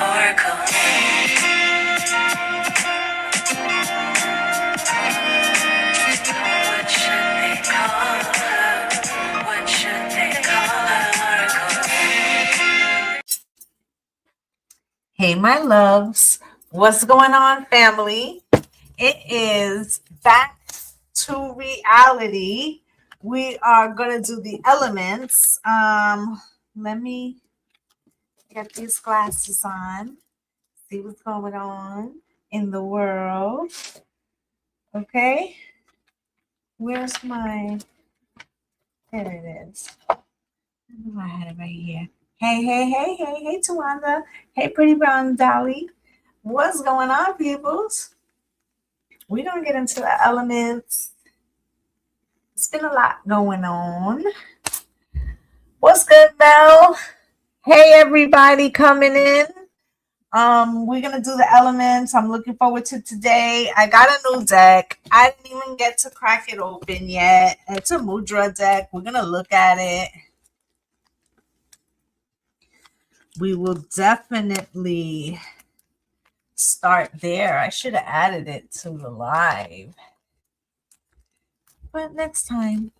Oracle. What should they call her? What should they call her? Oracle. Hey, my loves. What's going on, family? It is back to reality. We are going to do the elements. Let me get these glasses on, see what's going on in the world. Okay. Where's my, there it is. I know I had it right here. Hey, Tawanda. Hey, pretty brown Dolly. What's going on, peoples? We're going to get into the elements. It's been a lot going on. What's good, Mel? Hey, everybody coming in. We're going to do the elements. I'm looking forward to today. I got a new deck. I didn't even get to crack it open yet. It's a Mudra deck. We're going to look at it. We will definitely start there. I should have added it to the live. But next time.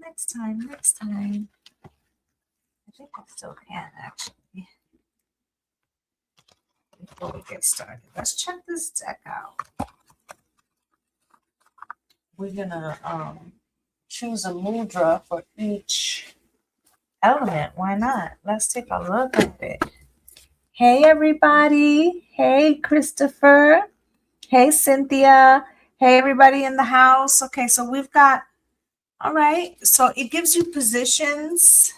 Next time. I think I still can, actually. Before we get started, let's check this deck out. We're gonna choose a mudra for each element. Why not? Let's take a look at it. Hey, everybody. Hey, Christopher. Hey, Cynthia. Hey, everybody in the house. Okay, so we've got, all right, so it gives you positions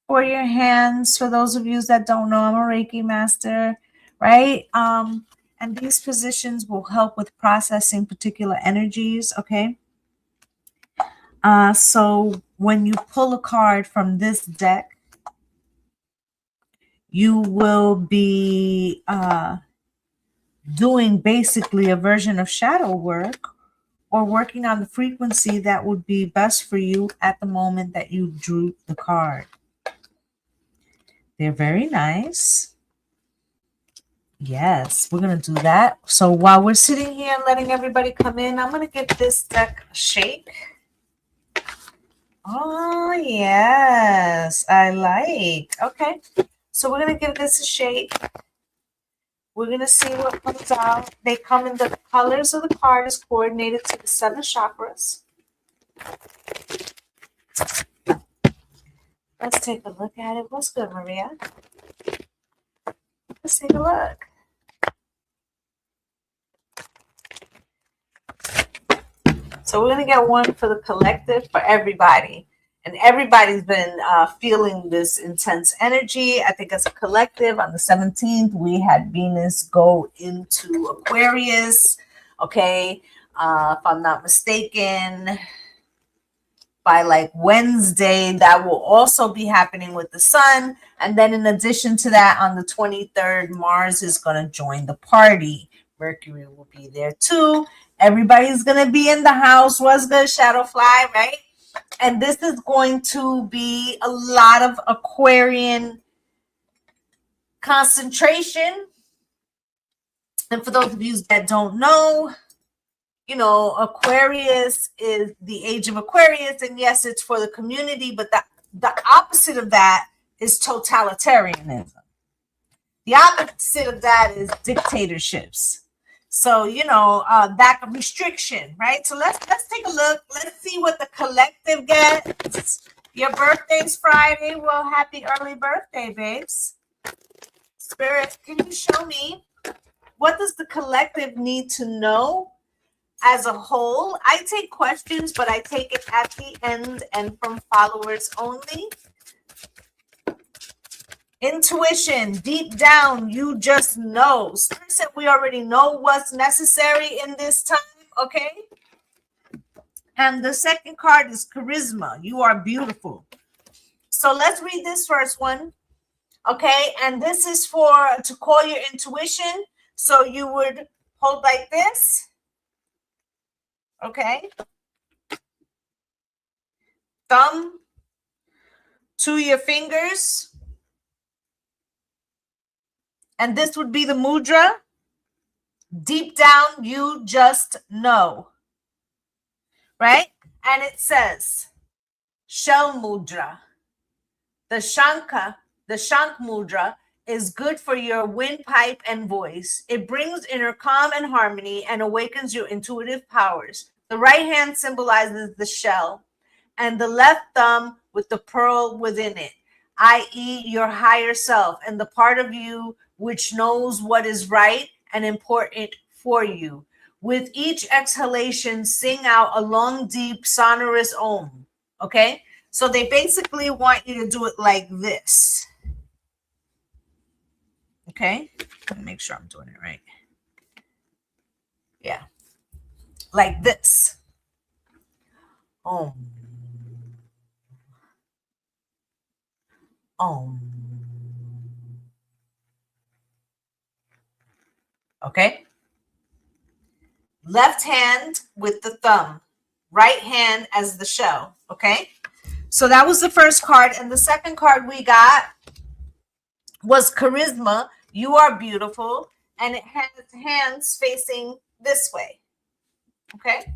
for your hands. For those of you that don't know, I'm a Reiki master, right? And these positions will help with processing particular energies, okay? So when you pull a card from this deck, you will be doing basically a version of shadow work or working on the frequency that would be best for you at the moment that you drew the card. They're very nice. Yes, we're going to do that. So while we're sitting here and letting everybody come in, I'm going to give this deck a shake. Oh, yes, I like. Okay, so we're going to give this a shake. We're going to see what comes out. They come in the colors of the card is coordinated to the 7 chakras. Let's take a look at it. What's good, Maria? Let's take a look. So we're going to get one for the collective for everybody. And everybody's been feeling this intense energy. I think as a collective, on the 17th, we had Venus go into Aquarius. Okay. If I'm not mistaken, by like Wednesday, that will also be happening with the sun. And then in addition to that, on the 23rd, Mars is going to join the party. Mercury will be there too. Everybody's going to be in the house. What's good, Shadowfly, right? And this is going to be a lot of Aquarian concentration. And for those of you that don't know, you know, Aquarius is the age of Aquarius. And yes, it's for the community, but the opposite of that is totalitarianism. The opposite of that is dictatorships. So, you know, that restriction, right? So let's take a look. Let's see what the collective gets. Your birthday's Friday. Well, happy early birthday, babes. Spirit, can you show me what does the collective need to know as a whole? I take questions, but I take it at the end and from followers only. Intuition, deep down, you just know. Spirit said we already know what's necessary in this time, okay? And the second card is charisma. You are beautiful. So let's read this first one, okay? And this is for to call your intuition. So you would hold like this. Okay. Thumb to your fingers. And this would be the mudra. Deep down, you just know. Right? And it says, Shell Mudra. The Shank Mudra is good for your windpipe and voice. It brings inner calm and harmony and awakens your intuitive powers. The right hand symbolizes the shell, and the left thumb with the pearl within it, i.e., your higher self and the part of you which knows what is right and important for you. With each exhalation, sing out a long, deep, sonorous Om. Okay? So they basically want you to do it like this. Okay? Let me make sure I'm doing it right. Yeah. Like this. Om. Om. Okay? Left hand with the thumb. Right hand as the shell. Okay? So that was the first card. And the second card we got was Charisma. You are beautiful. And it has hands facing this way. Okay?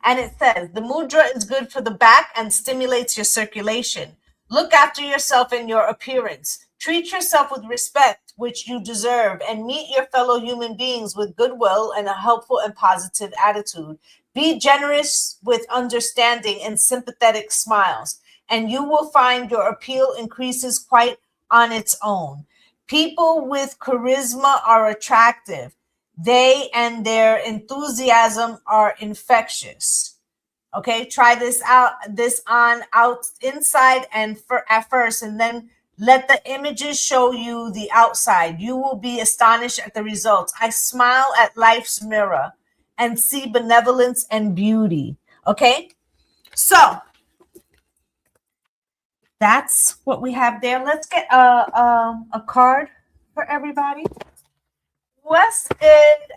And it says, the mudra is good for the back and stimulates your circulation. Look after yourself and your appearance. Treat yourself with respect, which you deserve, and meet your fellow human beings with goodwill and a helpful and positive attitude. Be generous with understanding and sympathetic smiles, and you will find your appeal increases quite on its own. People with charisma are attractive. They and their enthusiasm are infectious. Okay, try this on out inside and at first, and then let the images show you the outside. You will be astonished at the results. I smile at life's mirror and see benevolence and beauty. Okay, so that's what we have there. Let's get a card for everybody. Wes did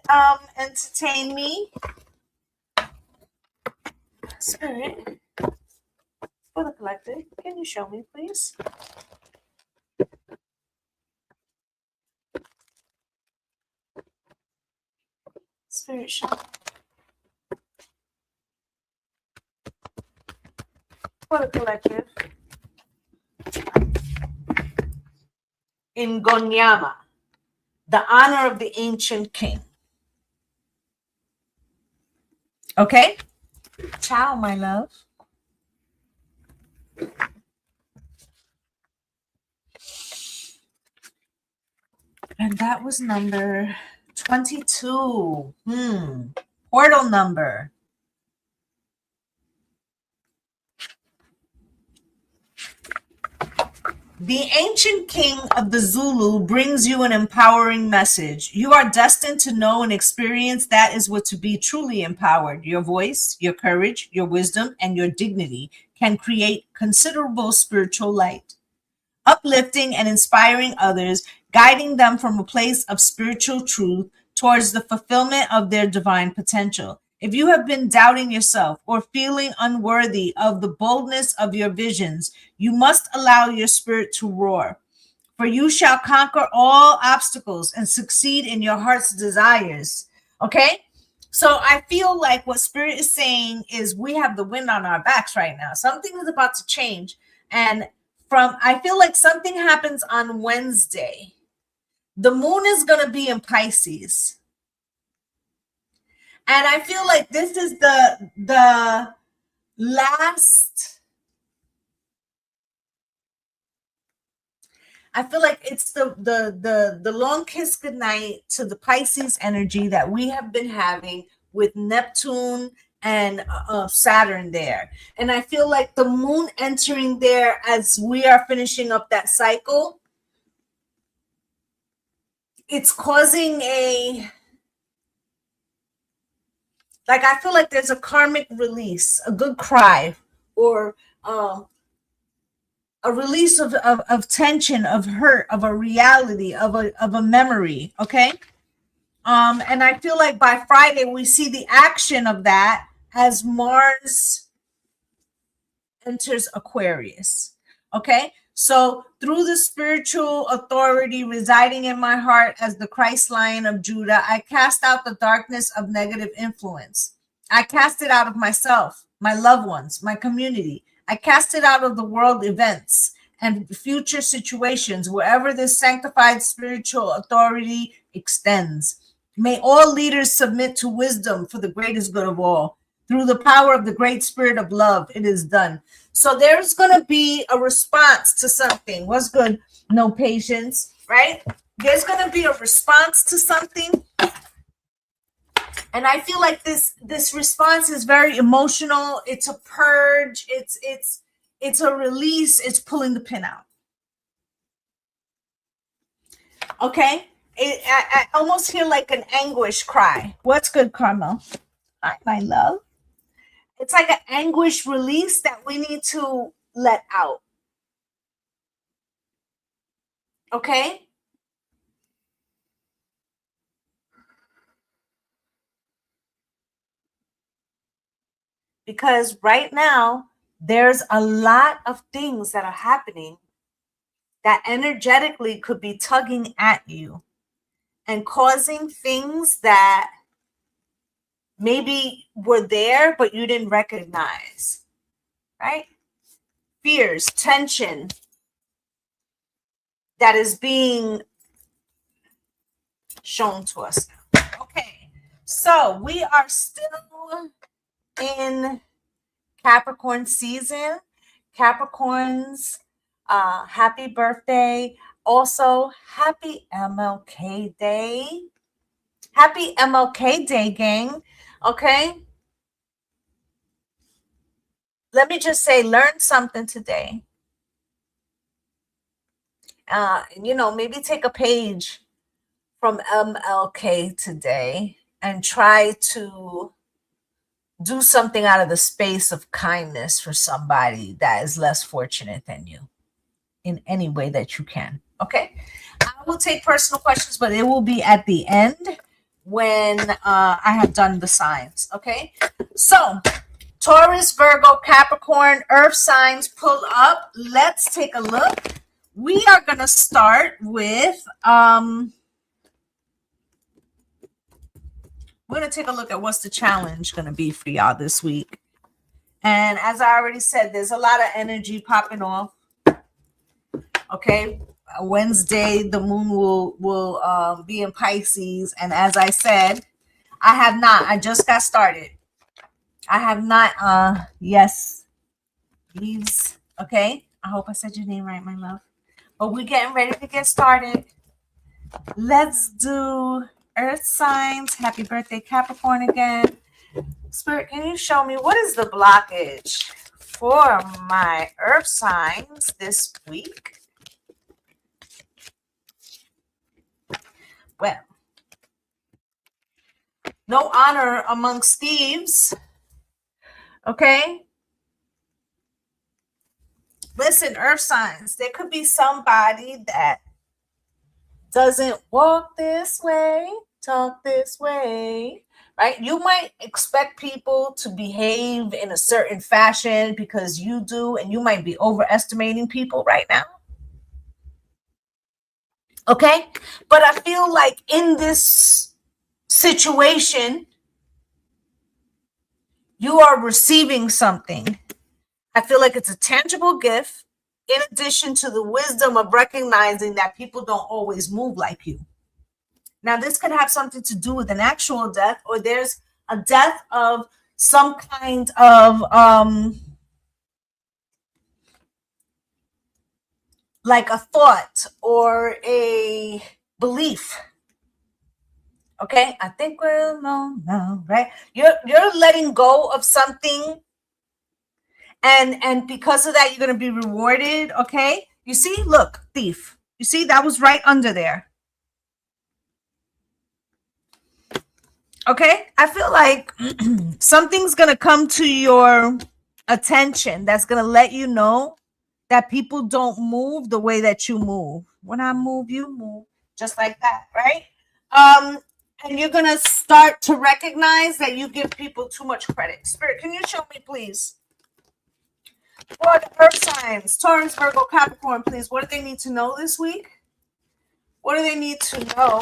entertain me. Spirit, for the collective, can you show me, please? Spirit, show me. For the collective. In Gonyama, the honor of the ancient king. Okay? Ciao, my love. And that was number 22. Portal number. The ancient king of the Zulu brings you an empowering message. You are destined to know and experience that is what to be truly empowered. Your voice, your courage, your wisdom, and your dignity can create considerable spiritual light, uplifting and inspiring others, guiding them from a place of spiritual truth towards the fulfillment of their divine potential. If you have been doubting yourself or feeling unworthy of the boldness of your visions, you must allow your spirit to roar. For you shall conquer all obstacles and succeed in your heart's desires. Okay? So I feel like what Spirit is saying is we have the wind on our backs right now. Something is about to change. And I feel like something happens on Wednesday. The moon is going to be in Pisces. And I feel like this is the last, I feel like it's the long kiss goodnight to the Pisces energy that we have been having with Neptune and Saturn there. And I feel like the moon entering there as we are finishing up that cycle, it's causing I feel like there's a karmic release, a good cry, or a release of tension, of hurt, of a reality, of a memory. Okay. And I feel like by Friday we see the action of that as Mars enters Aquarius. Okay. So through the spiritual authority residing in my heart as the Christ Lion of Judah, I cast out the darkness of negative influence. I cast it out of myself, my loved ones, my community. I cast it out of the world events and future situations wherever this sanctified spiritual authority extends. May all leaders submit to wisdom for the greatest good of all. Through the power of the great spirit of love, it is done. So there's going to be a response to something. What's good? No patience, right? There's going to be a response to something. And I feel like this response is very emotional. It's a purge. It's a release. It's pulling the pin out. Okay? I almost hear like an anguish cry. What's good, Carmel? Hi, my love. It's like an anguish release that we need to let out. Okay? Because right now, there's a lot of things that are happening that energetically could be tugging at you and causing things that maybe were there, but you didn't recognize, right? Fears, tension that is being shown to us now. Okay, so we are still in Capricorn season. Capricorns, happy birthday. Also, happy MLK Day. Happy MLK Day, gang. Okay. Let me just say, learn something today. Maybe take a page from MLK today and try to do something out of the space of kindness for somebody that is less fortunate than you in any way that you can. Okay. I will take personal questions, but it will be at the end when I have done the signs. Okay. So Taurus, Virgo, Capricorn, Earth signs pull up. Let's take a look. We are going to start with, we're going to take a look at what's the challenge going to be for y'all this week. And as I already said, there's a lot of energy popping off. Okay. Wednesday, the moon will be in Pisces. And as I said, I just got started. I have not, yes, Eves. Okay. I hope I said your name right, my love. But we're getting ready to get started. Let's do Earth signs. Happy birthday, Capricorn again. Spirit, can you show me what is the blockage for my Earth signs this week? Well, no honor amongst thieves. Okay. Listen, Earth signs, there could be somebody that doesn't walk this way, talk this way, right? You might expect people to behave in a certain fashion because you do, and you might be overestimating people right now. Okay? But I feel like in this situation, you are receiving something. I feel like it's a tangible gift in addition to the wisdom of recognizing that people don't always move like you. Now, this could have something to do with an actual death, or there's a death of some kind of like a thought or a belief. Okay, I think we're alone now, right? You're letting go of something, and because of that, you're going to be rewarded. Okay, you see, look, thief. You see, that was right under there. Okay, I feel like something's going to come to your attention that's going to let you know that people don't move the way that you move. When I move, you move, just like that, right? And you're gonna start to recognize that you give people too much credit. Spirit, can you show me, please? For the earth signs, Taurus, Virgo, Capricorn, please. What do they need to know this week? What do they need to know?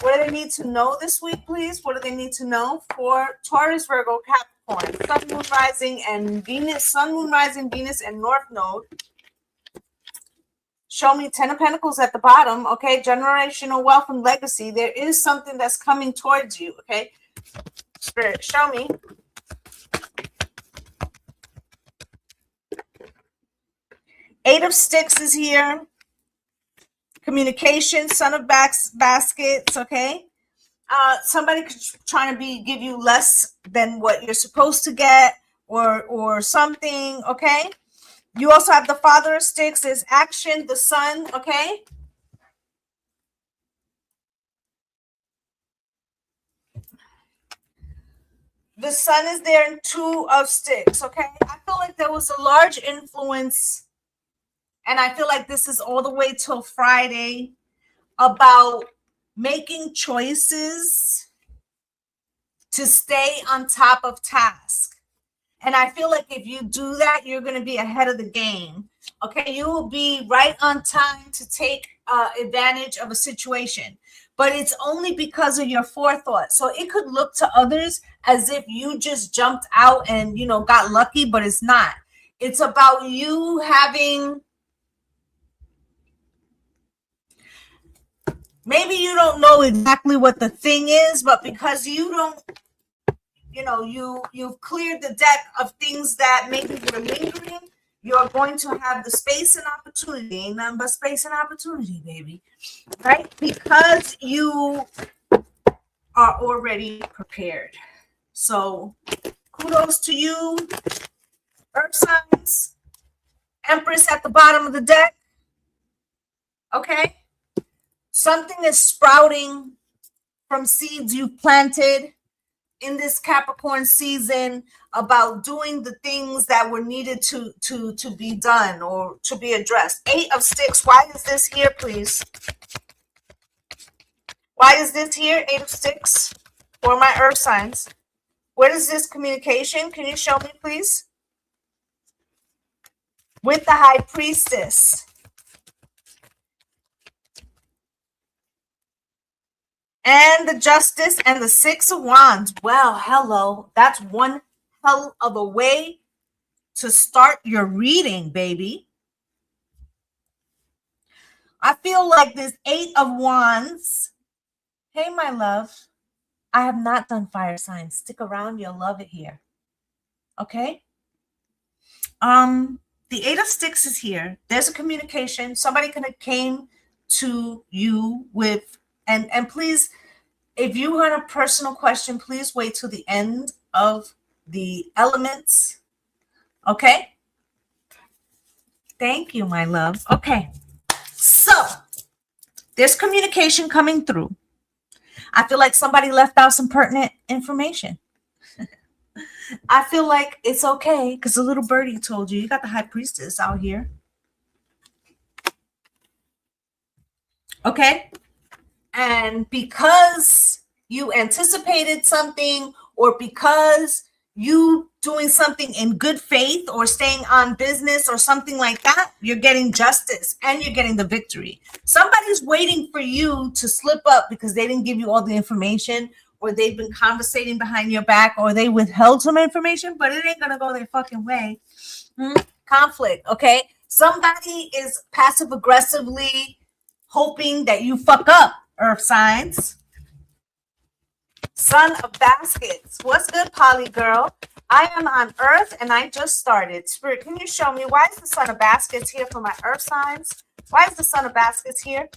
What do they need to know this week, please? What do they need to know for Taurus, Virgo, Capricorn, Sun, Moon, Rising, and Venus, Sun, Moon, Rising, Venus, and North Node? Show me 10 of Pentacles at the bottom, okay? Generational wealth and legacy. There is something that's coming towards you, okay? Spirit, show me. Eight of Sticks is here. Communication, Son of Baskets, okay? Somebody could try to give you less than what you're supposed to get, or something, okay? You also have the Father of Sticks. There's action, the Sun, okay? The Sun is there in Two of Sticks, okay? I feel like there was a large influence, and I feel like this is all the way till Friday, about making choices to stay on top of task. And I feel like if you do that, you're going to be ahead of the game. Okay, you will be right on time to take advantage of a situation. But it's only because of your forethought. So it could look to others as if you just jumped out and, got lucky, but it's not. It's about you having... Maybe you don't know exactly what the thing is, but because you don't... you've cleared the deck of things that maybe were lingering, you're going to have the space and opportunity. Ain't nothing but space and opportunity, baby. Right? Because you are already prepared. So kudos to you, earth signs. Empress at the bottom of the deck. Okay? Something is sprouting from seeds you've planted in this Capricorn season, about doing the things that were needed to be done or to be addressed. Eight of Sticks. Why is this here, please? Why is this here? Eight of Sticks for my earth signs. What is this communication? Can you show me, please? With the High Priestess. And the Justice and the Six of Wands. Well, hello. That's one hell of a way to start your reading, baby. I feel like this Eight of Wands. Hey, my love. I have not done fire signs. Stick around. You'll love it here. Okay? The Eight of Sticks is here. There's a communication. Somebody could have came to you with... And please, if you want a personal question, please wait till the end of the elements. Okay? Thank you, my love. Okay. So, there's communication coming through. I feel like somebody left out some pertinent information. I feel like it's okay because the little birdie told you got the High Priestess out here. Okay? And because you anticipated something, or because you doing something in good faith or staying on business or something like that, you're getting justice and you're getting the victory. Somebody's waiting for you to slip up because they didn't give you all the information, or they've been conversating behind your back, or they withheld some information, but it ain't going to go their fucking way. Conflict, okay? Somebody is passive aggressively hoping that you fuck up. Earth signs. Son of Baskets. What's good, Polly girl? I am on Earth and I just started. Spirit, can you show me why is the Son of Baskets here for my Earth signs? Why is the Son of Baskets here?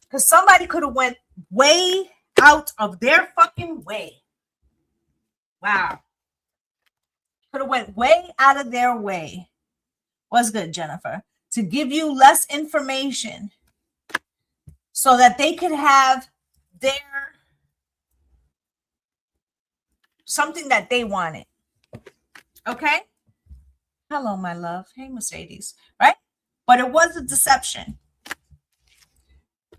Because somebody could have went way out of their fucking way. Wow. Could have went way out of their way. What's good, Jennifer? To give you less information, so that they could have their something that they wanted. Okay? Hello, my love. Hey, Mercedes. Right? But it was a deception.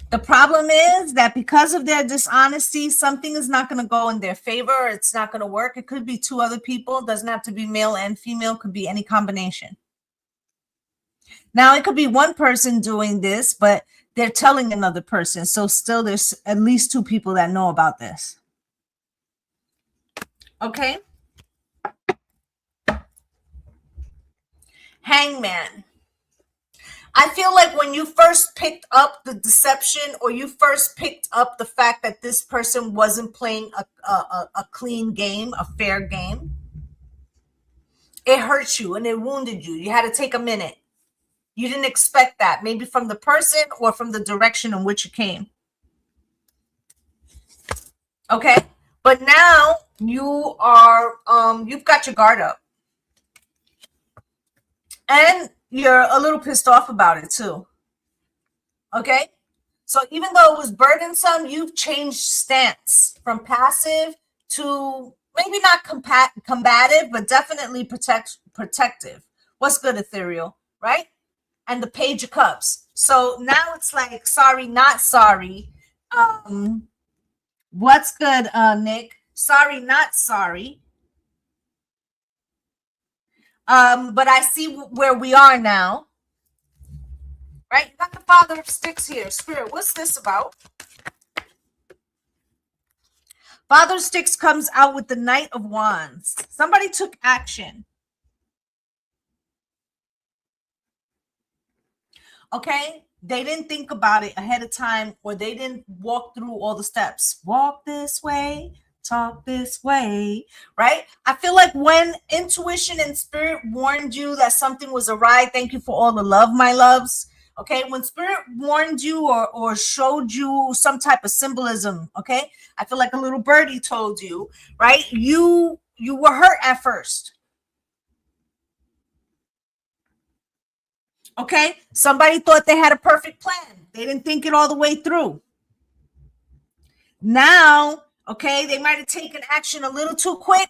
The problem is that because of their dishonesty, something is not going to go in their favor. It's not going to work. It could be two other people. It doesn't have to be male and female. It could be any combination. Now, it could be one person doing this, but they're telling another person. So still there's at least two people that know about this. Okay? Hangman. I feel like when you first picked up the deception, or you first picked up the fact that this person wasn't playing a clean game, a fair game, it hurt you and it wounded you. You had to take a minute. You didn't expect that, maybe from the person or from the direction in which it came. Okay? But now you are, you've got your guard up. And you're a little pissed off about it too. Okay? So even though it was burdensome, you've changed stance from passive to maybe not combative, but definitely protective. What's good, Ethereal? Right? And the Page of Cups. So now it's like, sorry, not sorry. What's good, Nick? Sorry, not sorry. But I see where we are now. Right? You got the Father of Sticks here. Spirit, what's this about? Father of Sticks comes out with the Knight of Wands. Somebody took action. Okay? They didn't think about it ahead of time, or they didn't walk through all the steps. Walk this way, talk this way, right? I feel like when intuition and spirit warned you that something was awry, thank you for all the love, my loves. Okay, when spirit warned you or showed you some type of symbolism, okay, I feel like a little birdie told you, right? You were hurt at first. Okay, somebody thought they had a perfect plan. They didn't think it all the way through. Now, okay, they might have taken action a little too quick.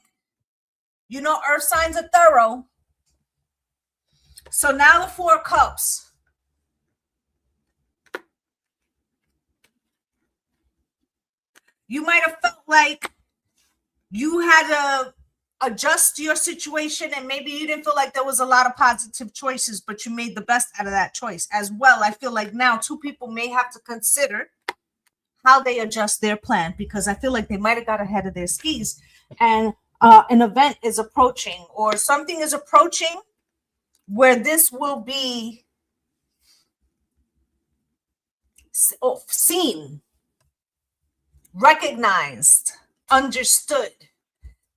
You know, earth signs are thorough. So now the Four of Cups. You might have felt like you had to adjust your situation, and maybe you didn't feel like there was a lot of positive choices, but you made the best out of that choice as well. I feel like now two people may have to consider how they adjust their plan, because I feel like they might have got ahead of their skis, and an event is approaching, or something is approaching where this will be seen, recognized, understood,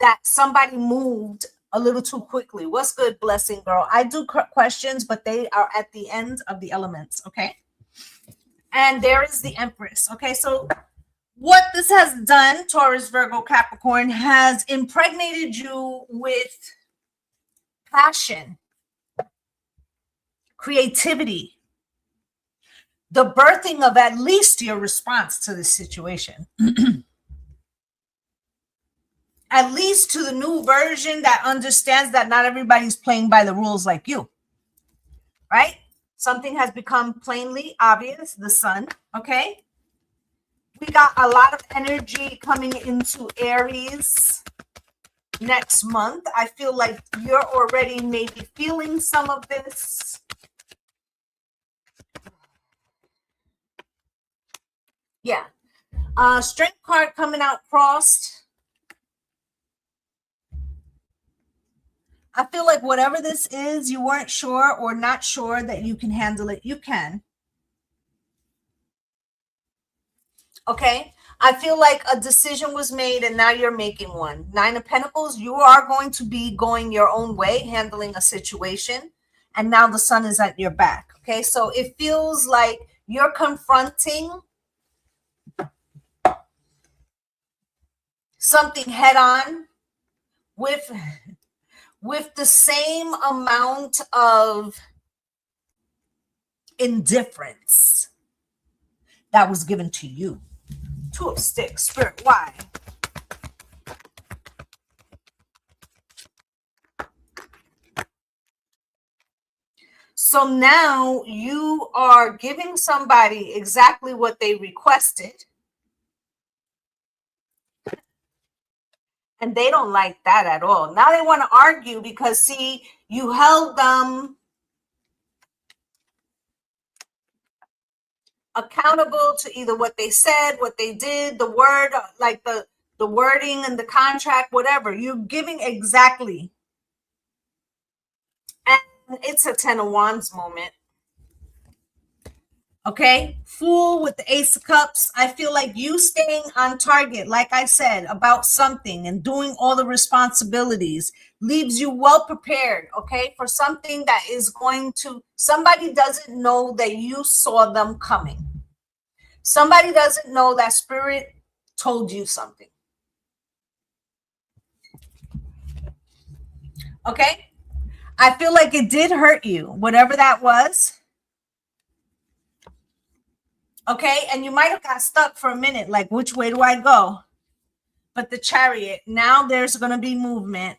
that somebody moved a little too quickly. What's good, Blessing Girl? I do questions, but they are at the end of the elements, okay? And there is the Empress, okay? So what this has done, Taurus, Virgo, Capricorn, has impregnated you with passion, creativity, the birthing of at least your response to this situation. At least to the new version that understands that not everybody's playing by the rules like you, right? Something has become plainly obvious, the Sun, okay? We got a lot of energy coming into Aries next month. I feel like you're already maybe feeling some of this. Yeah. Strength card coming out crossed. I feel like whatever this is, you weren't sure or not sure that you can handle it. You can. Okay? I feel like a decision was made and now you're making one. Nine of Pentacles, you are going to be going your own way, handling a situation. And now the Sun is at your back. Okay? So it feels like you're confronting something head on with the same amount of indifference that was given to you. Two of Sticks, Spirit, why? So now you are giving somebody exactly what they requested. And they don't like that at all. Now they want to argue because, see, you held them accountable to either what they said, what they did, the word, like the wording and the contract, whatever. You're giving exactly. And it's a 10 of Wands moment. Okay, Fool with the Ace of Cups. I feel like you staying on target, like I said, about something and doing all the responsibilities leaves you well prepared, okay, for something that is going to, somebody doesn't know that you saw them coming. Somebody doesn't know that Spirit told you something. Okay, I feel like it did hurt you, whatever that was. Okay, and you might have got stuck for a minute, like, which way do I go? But the Chariot, now there's going to be movement.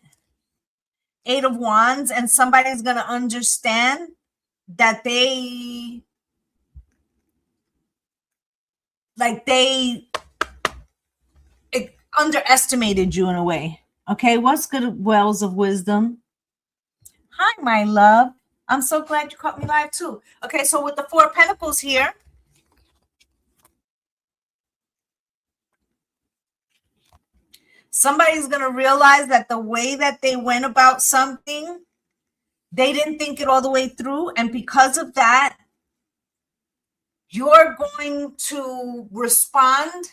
8 of Wands, and somebody's going to understand that they underestimated you in a way. Okay, what's good, Wells of Wisdom? Hi, my love. I'm so glad you caught me live too. Okay, so with the 4 of Pentacles here, somebody's going to realize that the way that they went about something, they didn't think it all the way through. And because of that, you're going to respond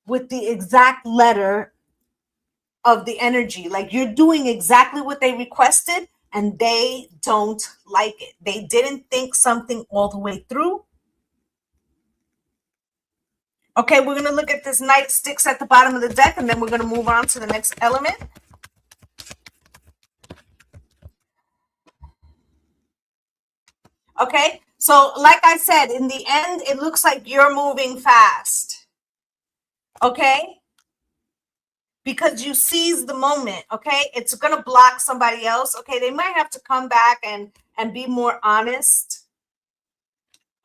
with the exact letter of the energy. Like you're doing exactly what they requested and they don't like it. They didn't think something all the way through. Okay, we're going to look at this Knight of Sticks at the bottom of the deck, and then we're going to move on to the next element. Okay, so like I said, in the end, it looks like you're moving fast. Okay? Because you seize the moment, okay? It's going to block somebody else. Okay, they might have to come back and be more honest.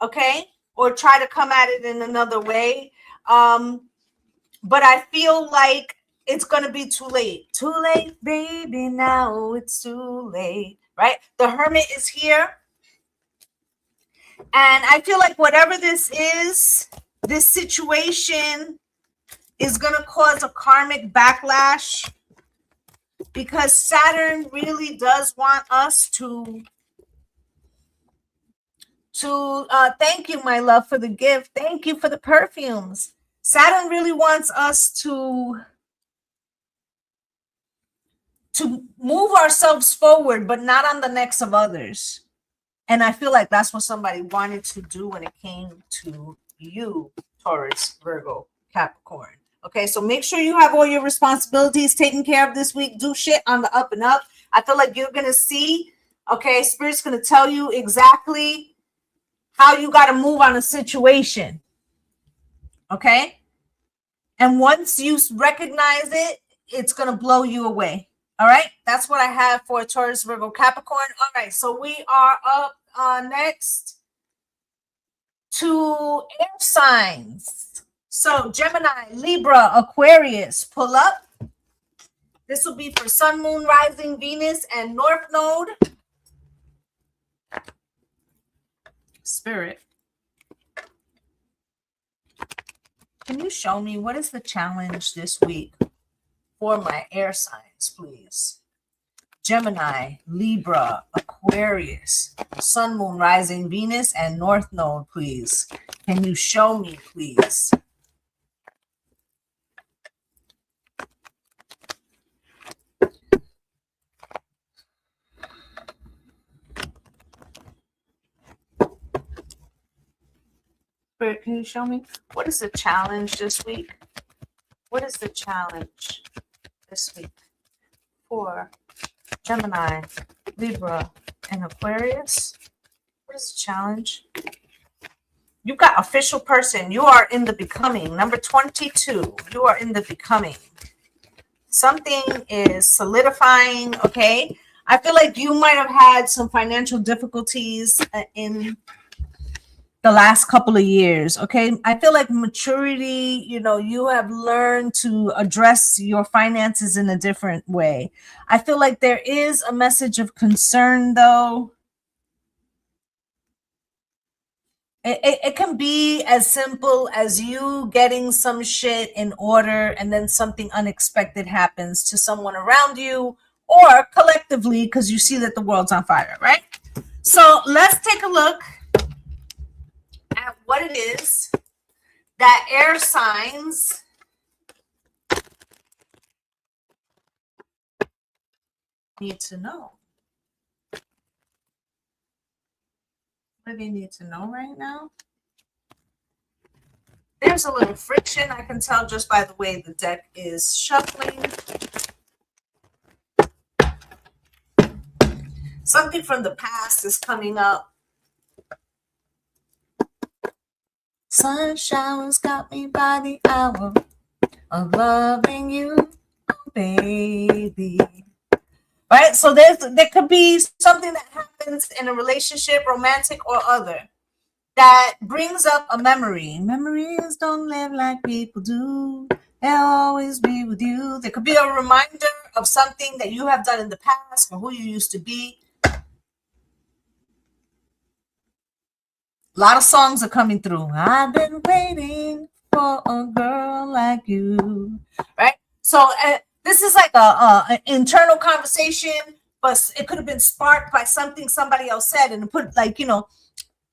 Okay? Or try to come at it in another way. But I feel like it's going to be too late. Too late, baby, now it's too late, right? The Hermit is here. And I feel like whatever this is, this situation is going to cause a karmic backlash because Saturn really does want us to thank you, my love, for the gift. Thank you for the perfumes. Saturn really wants us to move ourselves forward, but not on the necks of others. And I feel like that's what somebody wanted to do when it came to you, Taurus, Virgo, Capricorn. Okay, so make sure you have all your responsibilities taken care of this week. Do shit on the up and up. I feel like you're going to see, okay, Spirit's going to tell you exactly how you got to move on a situation. Okay? And once you recognize it, it's going to blow you away. All right? That's what I have for Taurus, Virgo, Capricorn. All right, so we are up next to air signs. So Gemini, Libra, Aquarius, pull up. This will be for Sun, Moon, Rising, Venus, and North Node. Spirit, can you show me what is the challenge this week for my air signs, please? Gemini, Libra, Aquarius, Sun, Moon, Rising, Venus, and North Node, please. Can you show me, please? Spirit, can you show me? What is the challenge this week? What is the challenge this week for Gemini, Libra, and Aquarius? What is the challenge? You got official person. You are in the becoming. Number 22. You are in the becoming. Something is solidifying, okay? I feel like you might have had some financial difficulties in the last couple of years. Okay. I feel like maturity, you have learned to address your finances in a different way. I feel like there is a message of concern, though. It can be as simple as you getting some shit in order and then something unexpected happens to someone around you or collectively because you see that the world's on fire, right? So let's take a look at what it is that air signs need to know. What do they need to know right now? There's a little friction. I can tell just by the way the deck is shuffling. Something from the past is coming up. Sun showers got me by the hour of loving you, baby. Right? So there could be something that happens in a relationship, romantic or other, that brings up a memory. Memories don't live like people do. They'll always be with you. There could be a reminder of something that you have done in the past or who you used to be. A lot of songs are coming through. I've been waiting for a girl like you. Right? So this is like an internal conversation, but it could have been sparked by something somebody else said, and put like, you're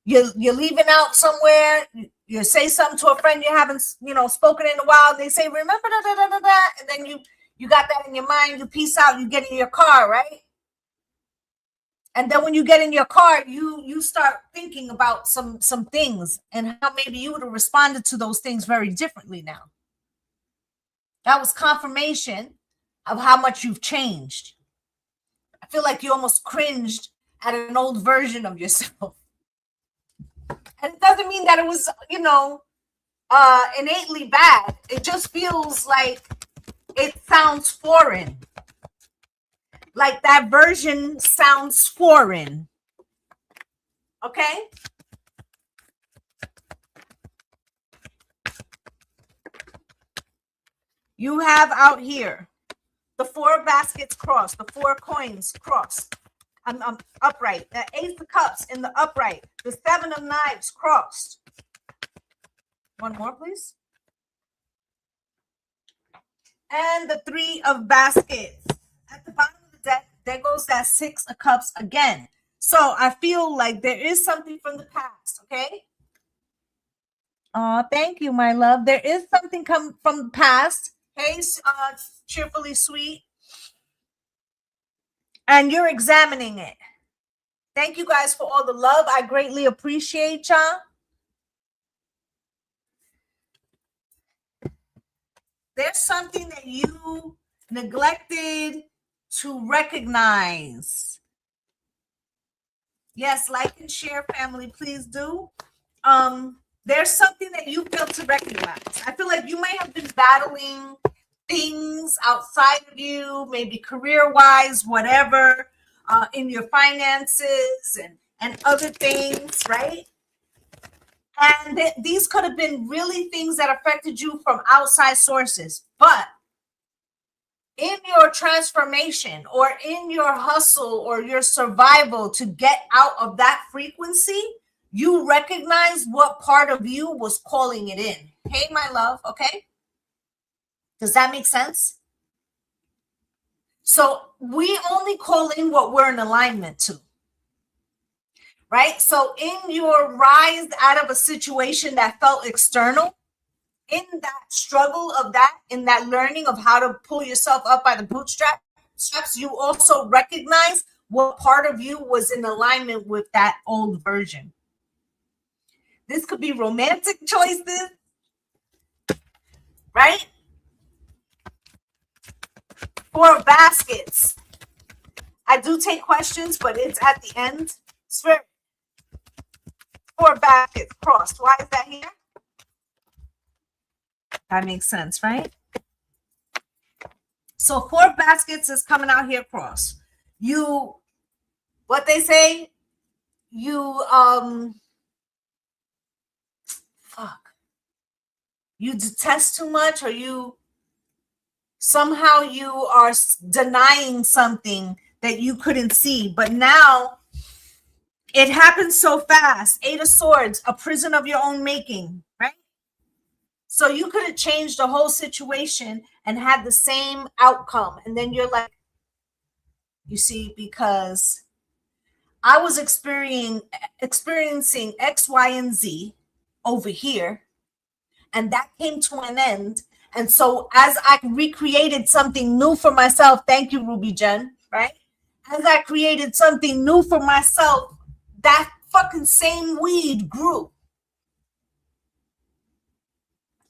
leaving out somewhere, you say something to a friend you haven't, spoken in a while, and they say, remember da, and then you got that in your mind, you peace out, you get in your car, right? And then when you get in your car, you start thinking about some things and how maybe you would have responded to those things very differently now. That was confirmation of how much you've changed. I feel like you almost cringed at an old version of yourself. And it doesn't mean that it was, innately bad. It just feels like it sounds foreign. Like that version sounds foreign. Okay? You have out here the 4 baskets crossed, the 4 coins crossed. I'm upright. The Ace of Cups in the upright. The 7 of Knives crossed. One more, please. And the 3 of Baskets. At the bottom of the deck, there goes that 6 of Cups again. So I feel like there is something from the past, okay? Oh, thank you, my love. There is something come from the past. Hey, cheerfully sweet. And you're examining it. Thank you guys for all the love. I greatly appreciate y'all. There's something that you neglected to recognize. Yes, like and share, family, please do. There's something that you failed to recognize. I feel like you may have been battling things outside of you, maybe career-wise, whatever, in your finances and other things, right? And these could have been really things that affected you from outside sources. But in your transformation or in your hustle or your survival to get out of that frequency, you recognize what part of you was calling it in. Hey, my love, okay? Does that make sense? So we only call in what we're in alignment to, right? So in your rise out of a situation that felt external, in that struggle of that, in that learning of how to pull yourself up by the bootstraps, you also recognize what part of you was in alignment with that old version. This could be romantic choices, right? 4 baskets. I do take questions, but it's at the end. Spirit. 4 baskets crossed. Why is that here? That makes sense, right? So 4 baskets is coming out here crossed. you, what they say, you, you detest too much, or you somehow you are denying something that you couldn't see. But now it happens so fast. 8 of Swords, a prison of your own making, right? So you could have changed the whole situation and had the same outcome. And then you're like, you see, because I was experiencing X, Y, and Z over here, and that came to an end. And so as I recreated something new for myself, thank you, Ruby Jen, right? As I created something new for myself, that fucking same weed grew,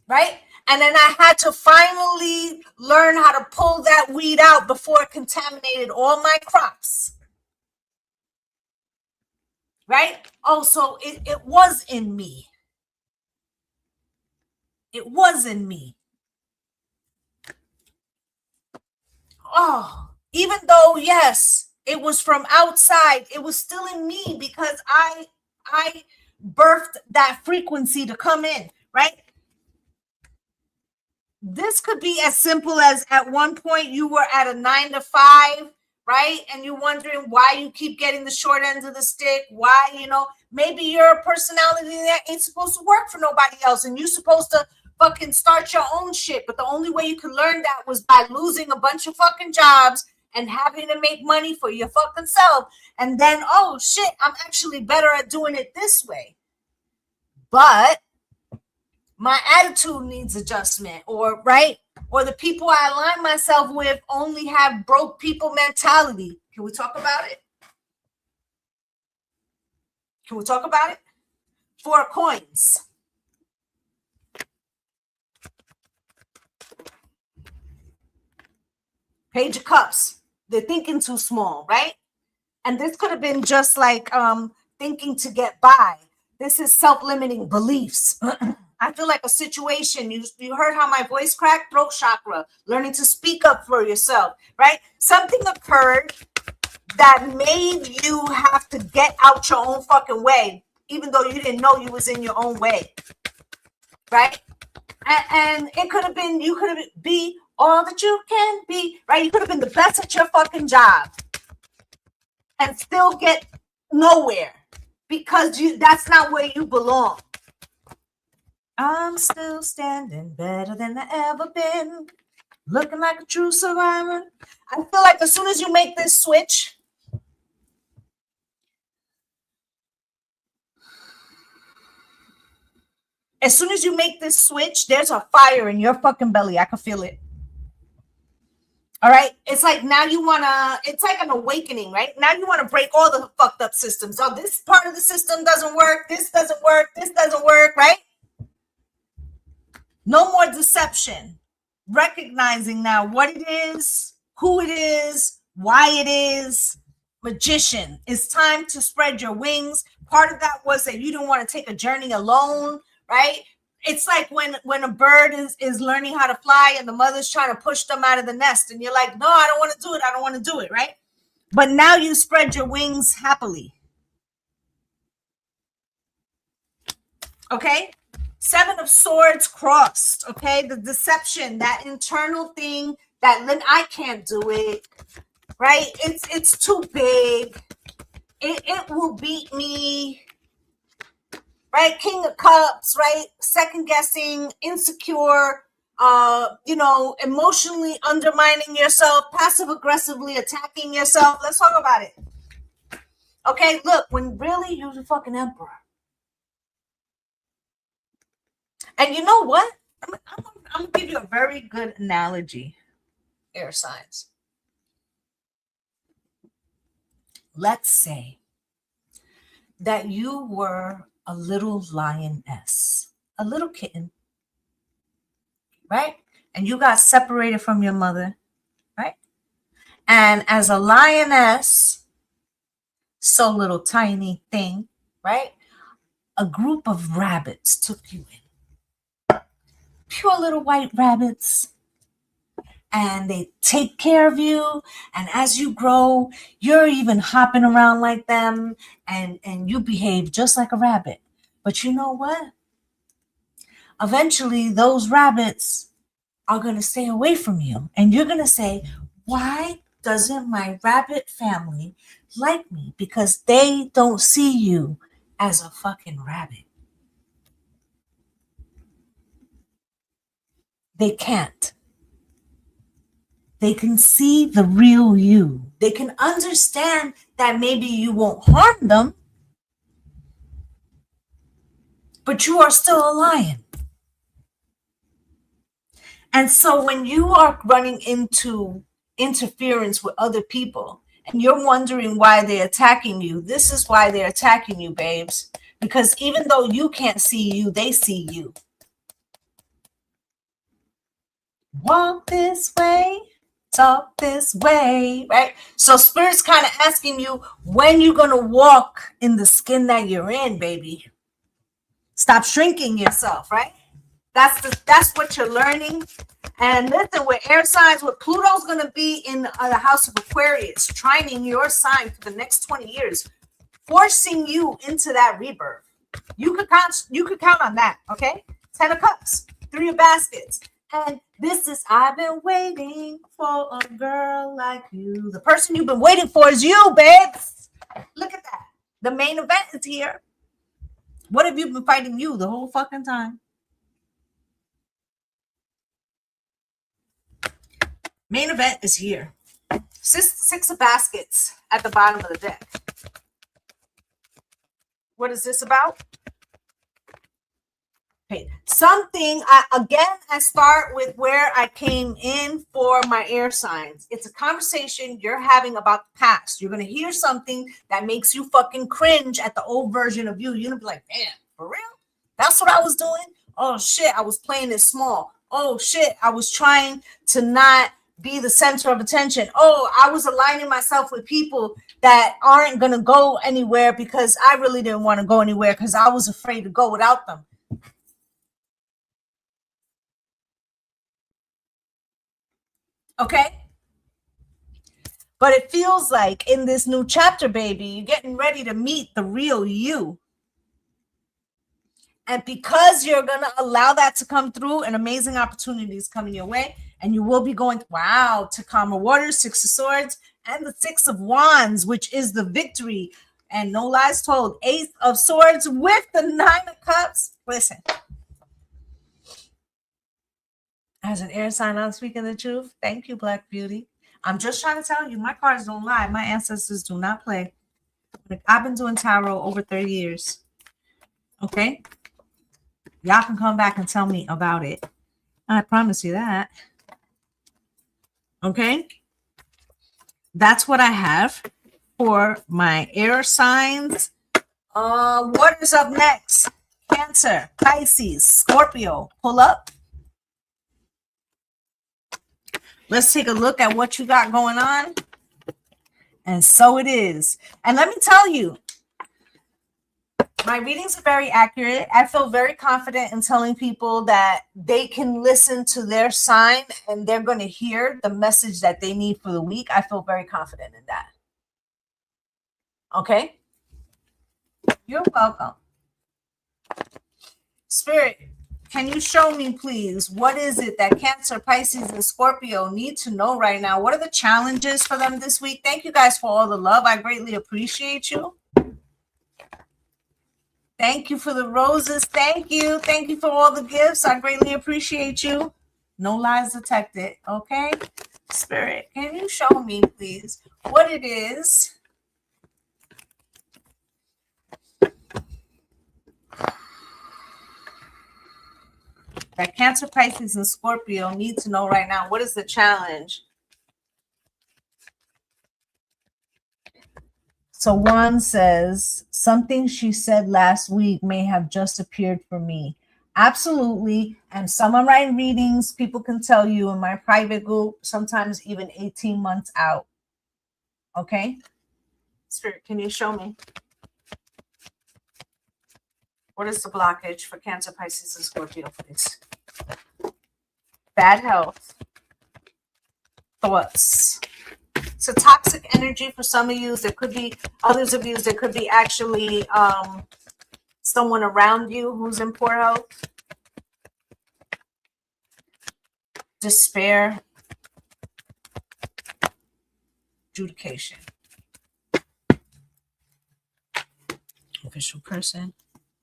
right? And then I had to finally learn how to pull that weed out before it contaminated all my crops, right? Oh, so it was in me. It was in me. Oh, even though, yes, it was from outside, it was still in me because I birthed that frequency to come in, right? This could be as simple as at one point you were at a 9 to 5, right? And you're wondering why you keep getting the short end of the stick. Why, maybe you're a personality that ain't supposed to work for nobody else, and you're supposed to fucking start your own shit. But the only way you could learn that was by losing a bunch of fucking jobs and having to make money for your fucking self. And then, oh shit, I'm actually better at doing it this way. But my attitude needs adjustment, or right, or the people I align myself with only have broke people mentality. Can we talk about it? Can we talk about it? 4 coins. Page of Cups. They're thinking too small, right? And this could have been just like thinking to get by. This is self-limiting beliefs. I feel like a situation, you heard how my voice cracked, throat chakra, learning to speak up for yourself, right? Something occurred that made you have to get out your own fucking way, even though you didn't know you was in your own way, right? And it could have been, you could be all that you can be, right? You could have been the best at your fucking job and still get nowhere because that's not where you belong. I'm still standing better than I ever been, looking like a true survivor. I feel like as soon as you make this switch, there's a fire in your fucking belly. I can feel it. All right. It's like now it's like an awakening, right? Now you want to break all the fucked up systems. Oh, this part of the system doesn't work. This doesn't work. This doesn't work, right? No more deception. Recognizing now what it is, who it is, why it is. Magician. It's time to spread your wings. Part of that was that you didn't want to take a journey alone, right? It's like when a bird is learning how to fly and the mother's trying to push them out of the nest, and you're like, no, I don't want to do it. I don't want to do it, right? But now you spread your wings happily. Okay? 7 of Swords crossed, okay? The deception, that internal thing that I can't do it, right? It's too big. It will beat me, right? King of Cups, right? Second guessing, insecure, emotionally undermining yourself, passive aggressively attacking yourself. Let's talk about it. Okay, look, when really you're the fucking emperor. And you know what? I'm going to give you a very good analogy, air signs. Let's say that you were a little lioness, a little kitten, right? And you got separated from your mother, right? And as a lioness, so little tiny thing, right? A group of rabbits took you in. Pure little white rabbits. and they take care of you. And as you grow, you're even hopping around like them, and you behave just like a rabbit. But you know what? Eventually, those rabbits are going to stay away from you. And you're going to say, why doesn't my rabbit family like me? Because they don't see you as a fucking rabbit. They can't. They can see the real you. They can understand that maybe you won't harm them, but you are still a lion. And so when you are running into interference with other people and you're wondering why they're attacking you, this is why they're attacking you, babes. Because even though you can't see you, they see you. Walk this way, talk this way, right? So Spirit's kind of asking you when you're going to walk in the skin that you're in, baby. Stop shrinking yourself, right? That's what you're learning. And listen, with air signs, what Pluto's going to be in the house of Aquarius, trining your sign for the next 20 years, forcing you into that rebirth. You could count on that, okay? 10 of Cups, 3 of Baskets. And this is, I've been waiting for a girl like you. The person you've been waiting for is you, babes. Look at that. The main event is here. What have you been fighting you the whole fucking time? Main event is here. Six of Baskets at the bottom of the deck. What is this about? Okay. Something, I start with where I came in for my air signs. It's a conversation you're having about the past. You're going to hear something that makes you fucking cringe at the old version of you. You're going to be like, damn, for real? That's what I was doing? Oh, shit, I was playing it small. Oh, shit, I was trying to not be the center of attention. Oh, I was aligning myself with people that aren't going to go anywhere because I really didn't want to go anywhere because I was afraid to go without them. Okay? But it feels like in this new chapter, baby, you're getting ready to meet the real you. And because you're going to allow that to come through, an amazing opportunity is coming your way. And you will be going, wow, to calmer waters, 6 of Swords, and the 6 of Wands, which is the victory. And no lies told, 8 of Swords with the 9 of Cups. Listen. As an air sign, I'm speaking the truth. Thank you, Black Beauty. I'm just trying to tell you, my cards don't lie. My ancestors do not play. Like, I've been doing tarot over 30 years. Okay? Y'all can come back and tell me about it. I promise you that. Okay? That's what I have for my air signs. What is up next? Cancer, Pisces, Scorpio. Pull up. Let's take a look at what you got going on. And so it is. And let me tell you, my readings are very accurate. I feel very confident in telling people that they can listen to their sign and they're going to hear the message that they need for the week. I feel very confident in that. Okay? You're welcome. Spirit, can you show me, please, what is it that Cancer, Pisces, and Scorpio need to know right now? What are the challenges for them this week? Thank you guys for all the love. I greatly appreciate you. Thank you for the roses. Thank you. Thank you for all the gifts. I greatly appreciate you. No lies detected. Okay? Spirit, can you show me, please, what it is that Cancer, Pisces, and Scorpio need to know right now? What is the challenge? So one says, something she said last week may have just appeared for me. Absolutely. And some of my readings, people can tell you in my private group, sometimes even 18 months out. Okay? Spirit, can you show me? What is the blockage for Cancer, Pisces, and Scorpio, please? Bad health. thoughts. It's a toxic energy for some of you. There could be others of you. There could be actually someone around you who's in poor health. Despair. Adjudication. Official person.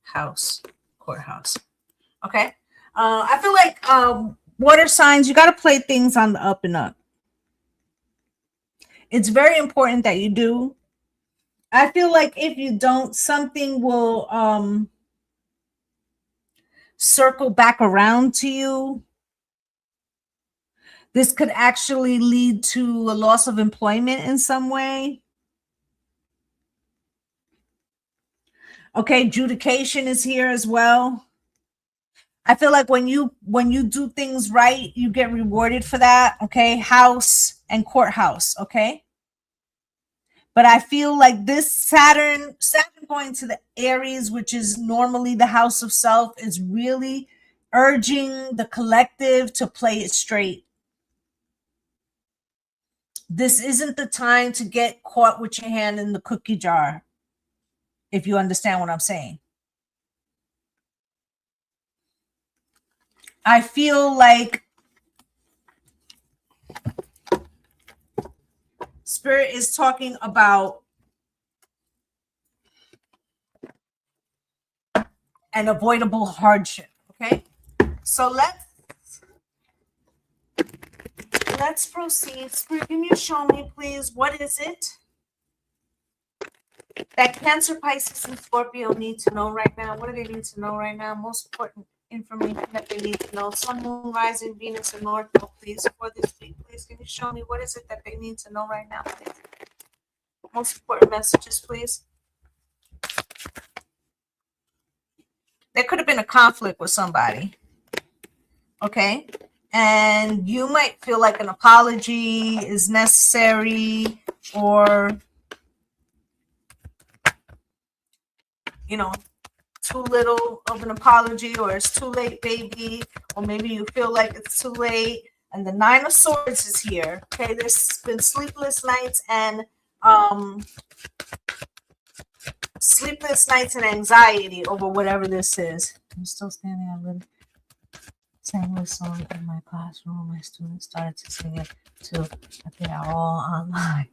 House. Courthouse. Okay. I feel like water signs, you got to play things on the up and up. It's very important that you do. I feel like if you don't, something will circle back around to you. This could actually lead to a loss of employment in some way. Okay, adjudication is here as well. I feel like when you do things right, you get rewarded for that. Okay, house and courthouse. Okay, but I feel like this Saturn going to the Aries, which is normally the house of self, is really urging the collective to play it straight. This isn't the time to get caught with your hand in the cookie jar, if you understand what I'm saying. I feel like Spirit is talking about an avoidable hardship, okay? So let's proceed. Spirit, can you show me, please, what is it that Cancer, Pisces, and Scorpio need to know right now? What do they need to know right now? Most important information that they need to know. Sun, Moon, Rising, Venus, and North Node, please, for this week. Please, can you show me what is it that they need to know right now, please? Most important messages, please. There could have been a conflict with somebody, okay? And you might feel like an apology is necessary, or, you know, too little of an apology, or it's too late, baby, or maybe you feel like it's too late. And the Nine of Swords is here. Okay, there's been sleepless nights and anxiety over whatever this is. I'm still standing on the sang this song in my classroom. My students started to sing it too, but they are all online.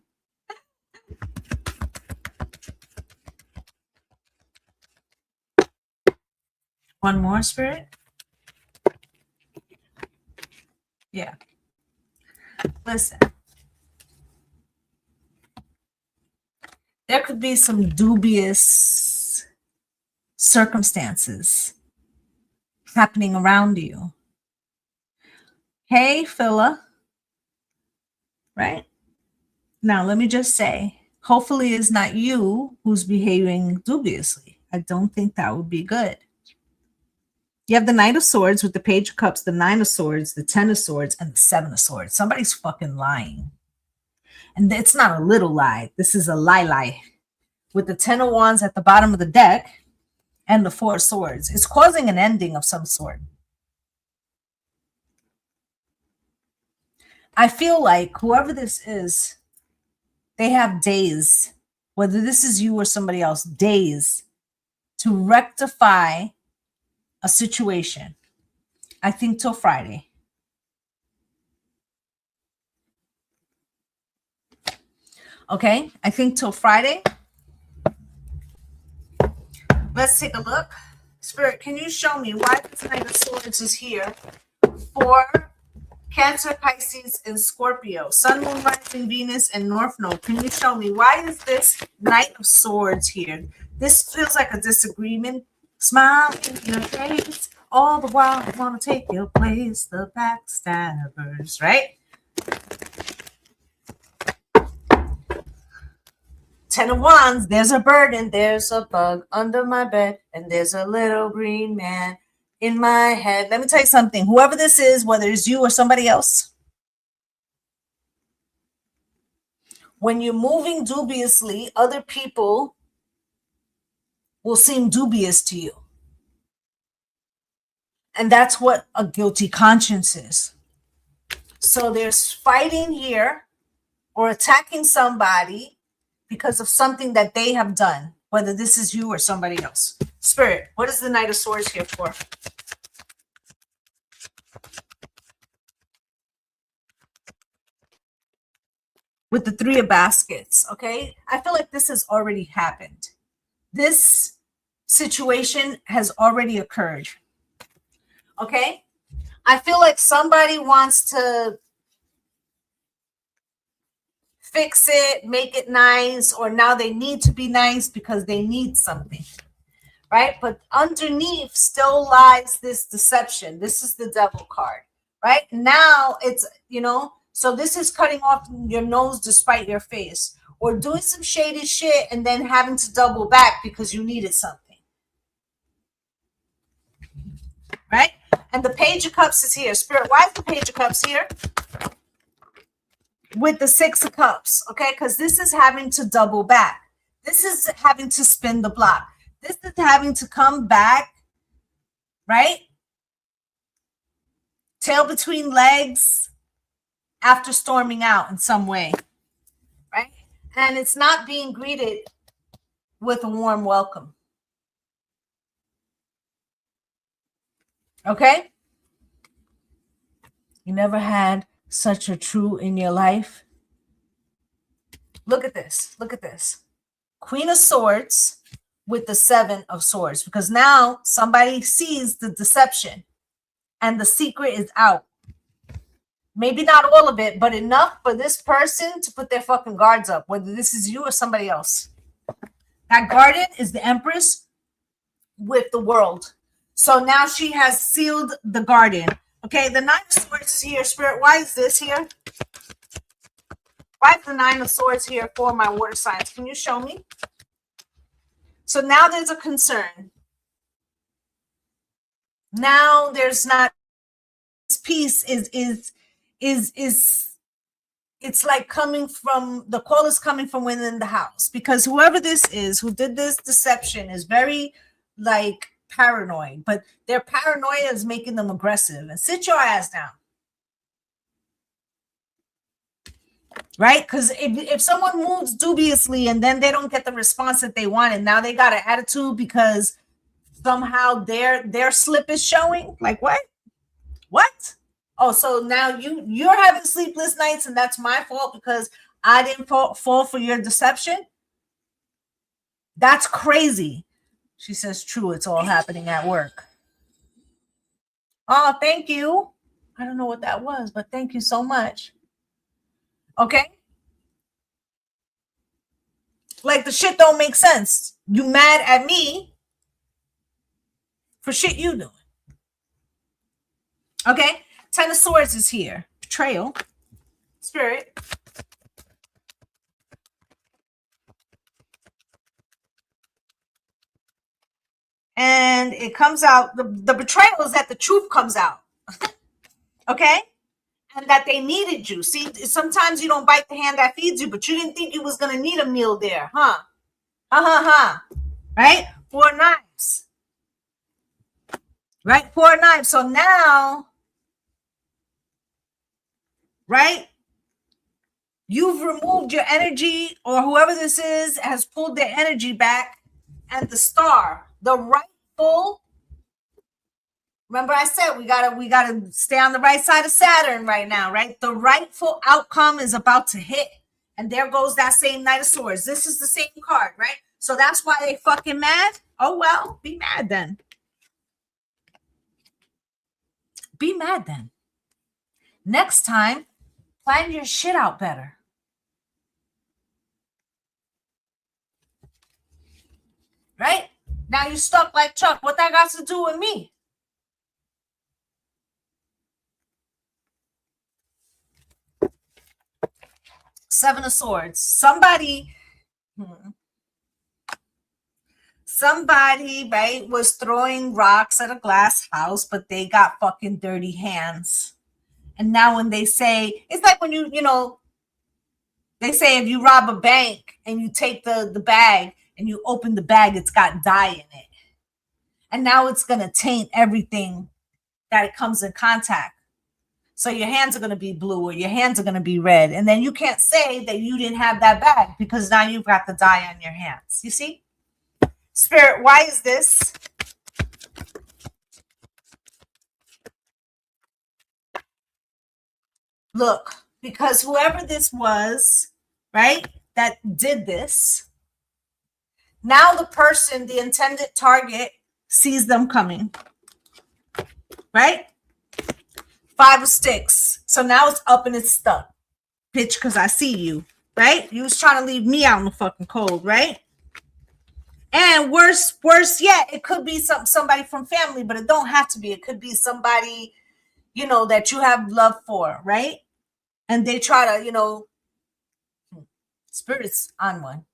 One more, Spirit? Yeah. Listen. There could be some dubious circumstances happening around you. Hey, Phila. Right? Now, let me just say, hopefully it's not you who's behaving dubiously. I don't think that would be good. You have the Knight of Swords with the Page of Cups, the Nine of Swords, the Ten of Swords, and the Seven of Swords. Somebody's fucking lying. And it's not a little lie. This is a lie. With the Ten of Wands at the bottom of the deck and the Four of Swords. It's causing an ending of some sort. I feel like whoever this is, they have days, whether this is you or somebody else, days to rectify a situation. I think till Friday. Okay, I think till Friday. Let's take a look. Spirit, can you show me why this Knight of Swords is here for Cancer, Pisces, and Scorpio? Sun, Moon, Rising, Venus, and North Node. Can you show me why is this Knight of Swords here? This feels like a disagreement. Smile in your face. All the while I want to take your place. The backstabbers, right? Ten of Wands, there's a bird and there's a bug under my bed, and there's a little green man in my head. Let me tell you something. Whoever this is, whether it's you or somebody else, when you're moving dubiously, other people will seem dubious to you. And that's what a guilty conscience is. So there's fighting here or attacking somebody because of something that they have done, whether this is you or somebody else. Spirit, what is the Knight of Swords here for? With the Three of Baskets, okay? I feel like this has already happened. This situation has already occurred, okay? I feel like somebody wants to fix it, make it nice, or now they need to be nice because they need something, right? But underneath still lies this deception. This is the Devil card, right? Now it's, so this is cutting off your nose despite your face, or doing some shady shit and then having to double back because you needed something, right? And the Page of Cups is here. Spirit, why is the Page of Cups here? With the Six of Cups, okay? Because this is having to double back. This is having to spin the block. This is having to come back, right? Tail between legs after storming out in some way, right? And it's not being greeted with a warm welcome. Okay? You never had such a true in your life. Look at this. Look at this. Queen of Swords with the Seven of Swords, because now somebody sees the deception and the secret is out. Maybe not all of it, but enough for this person to put their fucking guards up, whether this is you or somebody else. That Garden is the Empress with the World. So now she has sealed the garden. Okay, the Nine of Swords is here. Spirit, why is this here? Why is the Nine of Swords here for my water signs? Can you show me? So now there's a concern. Now there's not, this peace is it's like coming from, the call is coming from within the house, because whoever this is who did this deception is very like paranoid, but their paranoia is making them aggressive. And sit your ass down, right? Because if someone moves dubiously and then they don't get the response that they want, and now they got an attitude because somehow their slip is showing, like what? Oh, so now you're having sleepless nights and that's my fault because I didn't fall for your deception? That's crazy. She says, true, it's all happening at work. Oh, thank you. I don't know what that was, but thank you so much. Okay? Like the shit don't make sense. You mad at me for shit you doing. Okay? Ten of Swords is here. Betrayal. Spirit. And it comes out, the betrayal is that the truth comes out. Okay? And that they needed you. See, sometimes you don't bite the hand that feeds you, but you didn't think you was going to need a meal there, huh? Right? 4 knives. Right? 4 knives. So now, right? You've removed your energy, or whoever this is has pulled their energy back, and the Star, the rightful. Remember I said we gotta stay on the right side of Saturn right now, right? The rightful outcome is about to hit. And there goes that same Knight of Swords. This is the same card, right? So that's why they fucking mad. Oh, well, be mad then. Be mad then. Next time, plan your shit out better. Right? Now you stuck like Chuck. What that got to do with me? Seven of Swords. Somebody, right, was throwing rocks at a glass house, but they got fucking dirty hands. And now when they say, it's like when you know, they say if you rob a bank and you take the bag and you open the bag, it's got dye in it. And now it's going to taint everything that it comes in contact. So your hands are going to be blue or your hands are going to be red. And then you can't say that you didn't have that bag because now you've got the dye on your hands. You see? Spirit, why is this? Look, because whoever this was, right, that did this, now the person, the intended target, sees them coming, right? 5 of sticks. So now it's up and it's stuck. Bitch, because I see you, right? You was trying to leave me out in the fucking cold, right? And worse yet, it could be somebody from family, but it don't have to be. It could be somebody, you know, that you have love for, right? And they try to, you know, spirits on one.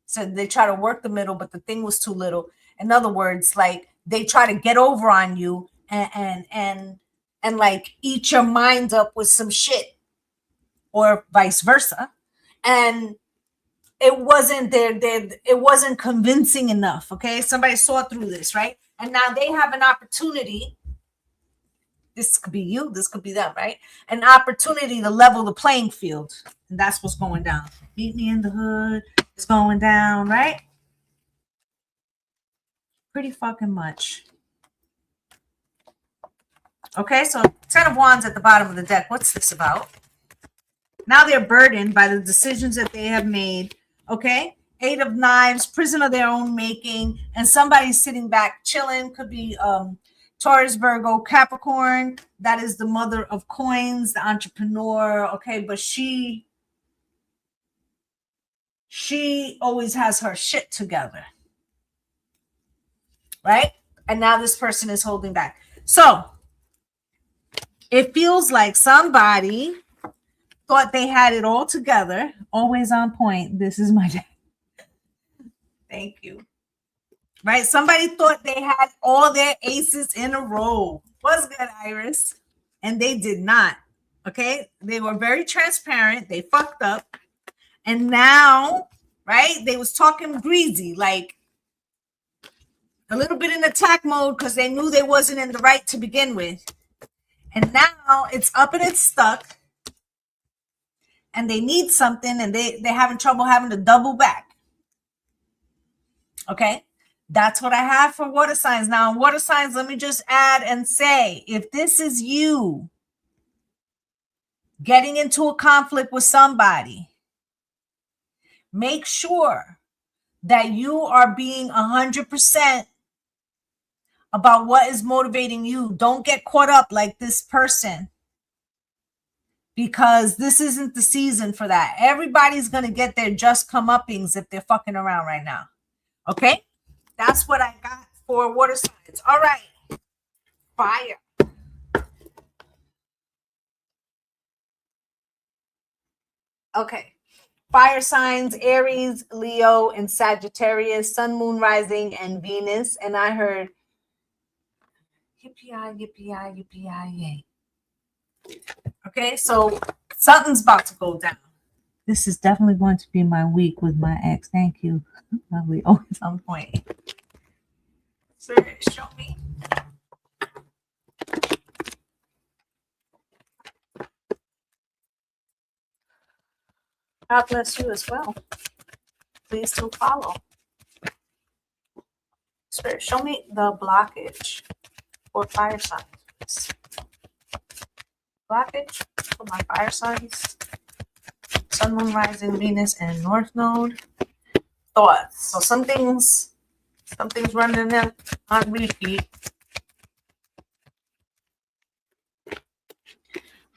So they try to work the middle, but the thing was too little. In other words, like they try to get over on you and like eat your mind up with some shit, or vice versa. And it wasn't it wasn't convincing enough. Okay, somebody saw through this, right? And now they have an opportunity. This could be you, this could be them, right? An opportunity to level the playing field. And that's what's going down. Meet me in the hood. It's going down, right? Pretty fucking much. Okay, so 10 of Wands at the bottom of the deck. What's this about? Now they're burdened by the decisions that they have made. Okay, 8 of Knives, prison of their own making, and somebody's sitting back chilling. Could be Taurus, Virgo, Capricorn. That is the mother of coins, the entrepreneur. Okay, but she always has her shit together, right? And now this person is holding back. So it feels like somebody thought they had it all together. Always on point. This is my day. Thank you. Right? Somebody thought they had all their aces in a row. What's good, Iris? And they did not. Okay? They were very transparent. They fucked up. And now, right? They was talking greasy, like a little bit in attack mode because they knew they wasn't in the right to begin with. And now it's up and it's stuck. And they need something and they're having trouble having to double back. Okay? That's what I have for water signs. Now, water signs, let me just add and say, if this is you getting into a conflict with somebody, make sure that you are being 100% about what is motivating you. Don't get caught up like this person, because this isn't the season for that. Everybody's going to get their just comeuppings if they're fucking around right now. Okay? That's what I got for water signs. All right. Fire. Okay. Fire signs, Aries, Leo, and Sagittarius, Sun, Moon, Rising, and Venus. And I heard yippee-yi, yippee-yi, yippee-yi, yay. Okay, so something's about to go down. This is definitely going to be my week with my ex. Thank you. Lovely. Always on point. Spirit, show me. God bless you as well. Please do follow. Spirit, show me the blockage for fire signs. Blockage for my fire signs. Sun, Moon, Rising, Venus, and North Node. Thoughts. So something's running in on repeat.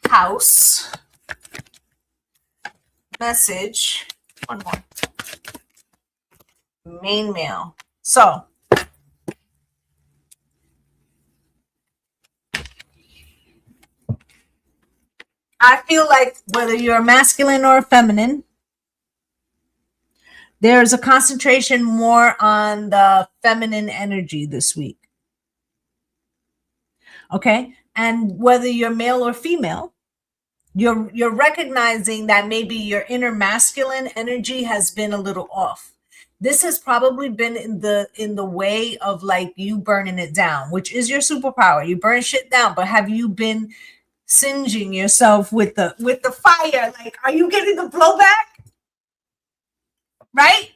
House. Message. One more. Main mail. So I feel like whether you're a masculine or a feminine, there's a concentration more on the feminine energy this week. Okay? And whether you're male or female, you're recognizing that maybe your inner masculine energy has been a little off. This has probably been in the way of like you burning it down, which is your superpower. You burn shit down, but have you been singeing yourself with the fire. Like, are you getting the blowback? Right?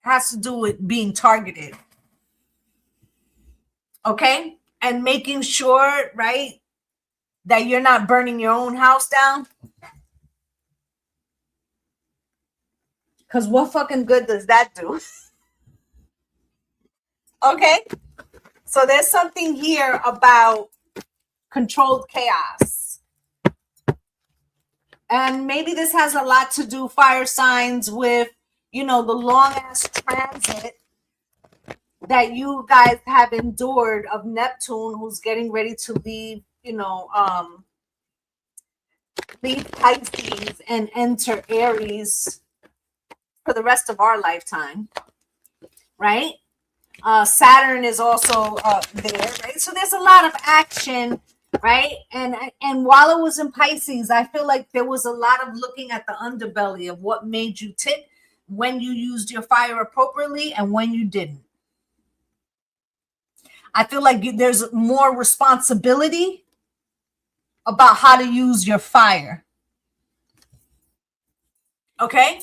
Has to do with being targeted. Okay? And making sure, right, that you're not burning your own house down. Because what fucking good does that do? Okay? So there's something here about controlled chaos. And maybe this has a lot to do, fire signs, with, the long ass transit that you guys have endured of Neptune, who's getting ready to leave, leave Pisces and enter Aries for the rest of our lifetime, right? Saturn is also there, right? So there's a lot of action, right? And while it was in Pisces, I feel like there was a lot of looking at the underbelly of what made you tick, when you used your fire appropriately and when you didn't. I feel like there's more responsibility about how to use your fire. Okay?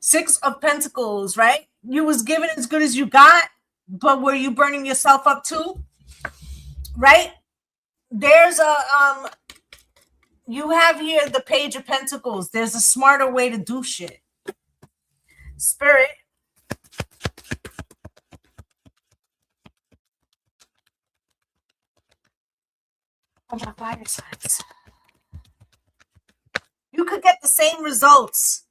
6 of Pentacles, right? You was given as good as you got, but were you burning yourself up too? Right? There's you have here the Page of Pentacles. There's a smarter way to do shit. Spirit. Oh, my fire signs. You could get the same results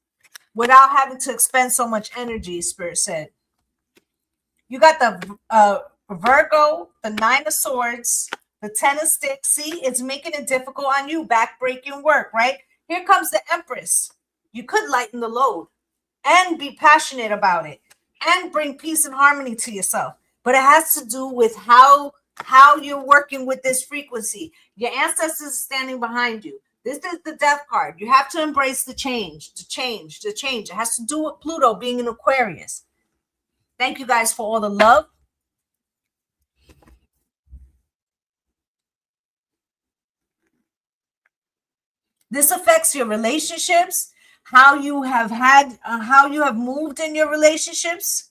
without having to expend so much energy, Spirit said. You got the Virgo, the 9 of Swords, the 10 of Sticks. See, it's making it difficult on you, backbreaking work, right? Here comes the Empress. You could lighten the load and be passionate about it and bring peace and harmony to yourself. But it has to do with how you're working with this frequency. Your ancestors are standing behind you. This is the Death card. You have to embrace the change, the change. It has to do with Pluto being in Aquarius. Thank you guys for all the love. This affects your relationships, how you have moved in your relationships.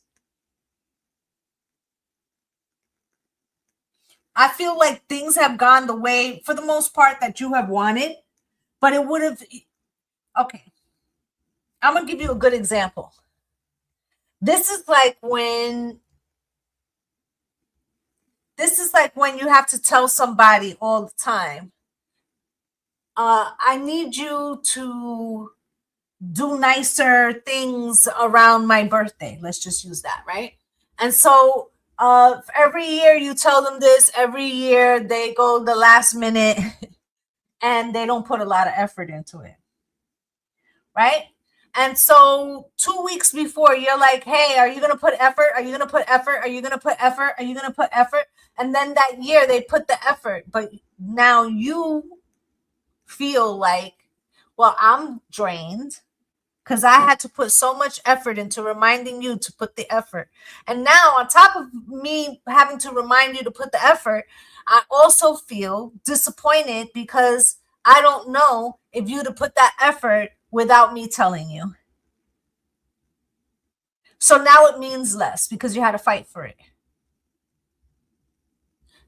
I feel like things have gone the way, for the most part, that you have wanted, but it would have. Okay. I'm going to give you a good example. This is like when you have to tell somebody all the time, I need you to do nicer things around my birthday. Let's just use that, right? And so every year you tell them this, every year they go the last minute and they don't put a lot of effort into it, right? And so 2 weeks before, you're like, hey, are you going to put effort? Are you going to put effort? Are you going to put effort? Are you going to put effort? And then that year they put the effort, but now you feel like, well, I'm drained because I had to put so much effort into reminding you to put the effort. And now, on top of me having to remind you to put the effort, I also feel disappointed because I don't know if you'd have put that effort without me telling you. So now it means less because you had to fight for it.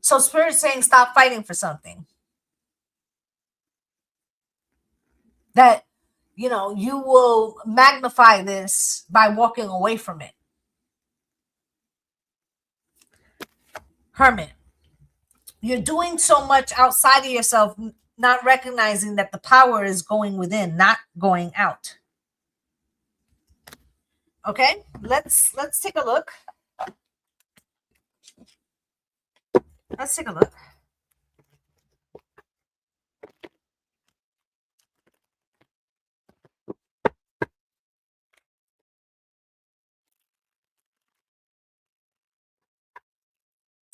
So Spirit's saying stop fighting for something that, you will magnify this by walking away from it. Hermit. You're doing so much outside of yourself, not recognizing that the power is going within, not going out. Okay, let's take a look. Let's take a look.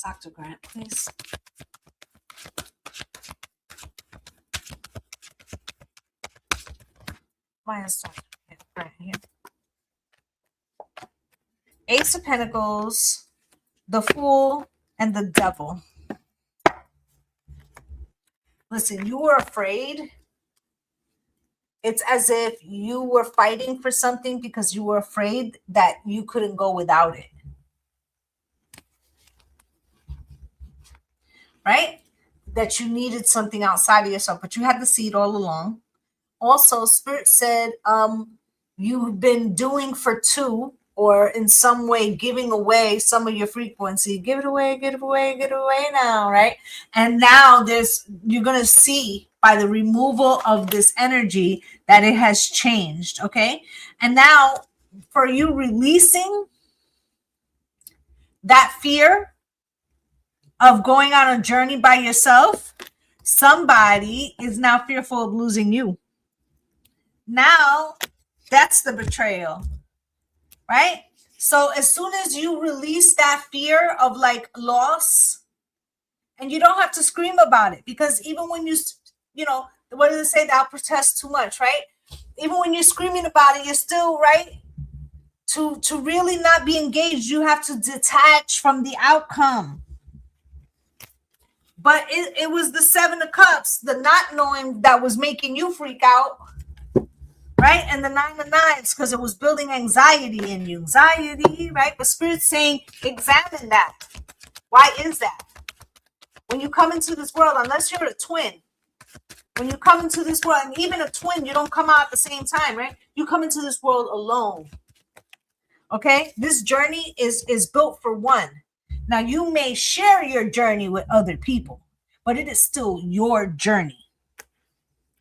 Dr. Grant, please. Why is Dr. Grant here? Ace of Pentacles, the Fool, and the devil. Listen, you were afraid. It's as if you were fighting for something because you were afraid that you couldn't go without it. Right? That you needed something outside of yourself, but you had the seed all along. Also, Spirit said, you've been doing for two, or in some way giving away some of your frequency. Give it away, give it away, give it away now, right? And now you're going to see by the removal of this energy that it has changed, okay? And now for you releasing that fear of going on a journey by yourself, somebody is now fearful of losing you. Now, that's the betrayal, right? So as soon as you release that fear of like loss, and you don't have to scream about it, because even when you know, what does it say? Thou protest too much, right? Even when you're screaming about it, you're still right. To really not be engaged, you have to detach from the outcome. But it was the Seven of Cups, the not knowing, that was making you freak out, right? And the Nine of Knives, because it was building anxiety in you. Anxiety, right? But Spirit's saying, examine that. Why is that? When you come into this world, unless you're a twin, when you come into this world, and even a twin, you don't come out at the same time, right? You come into this world alone. Okay? This journey is built for one. Now, you may share your journey with other people, but it is still your journey,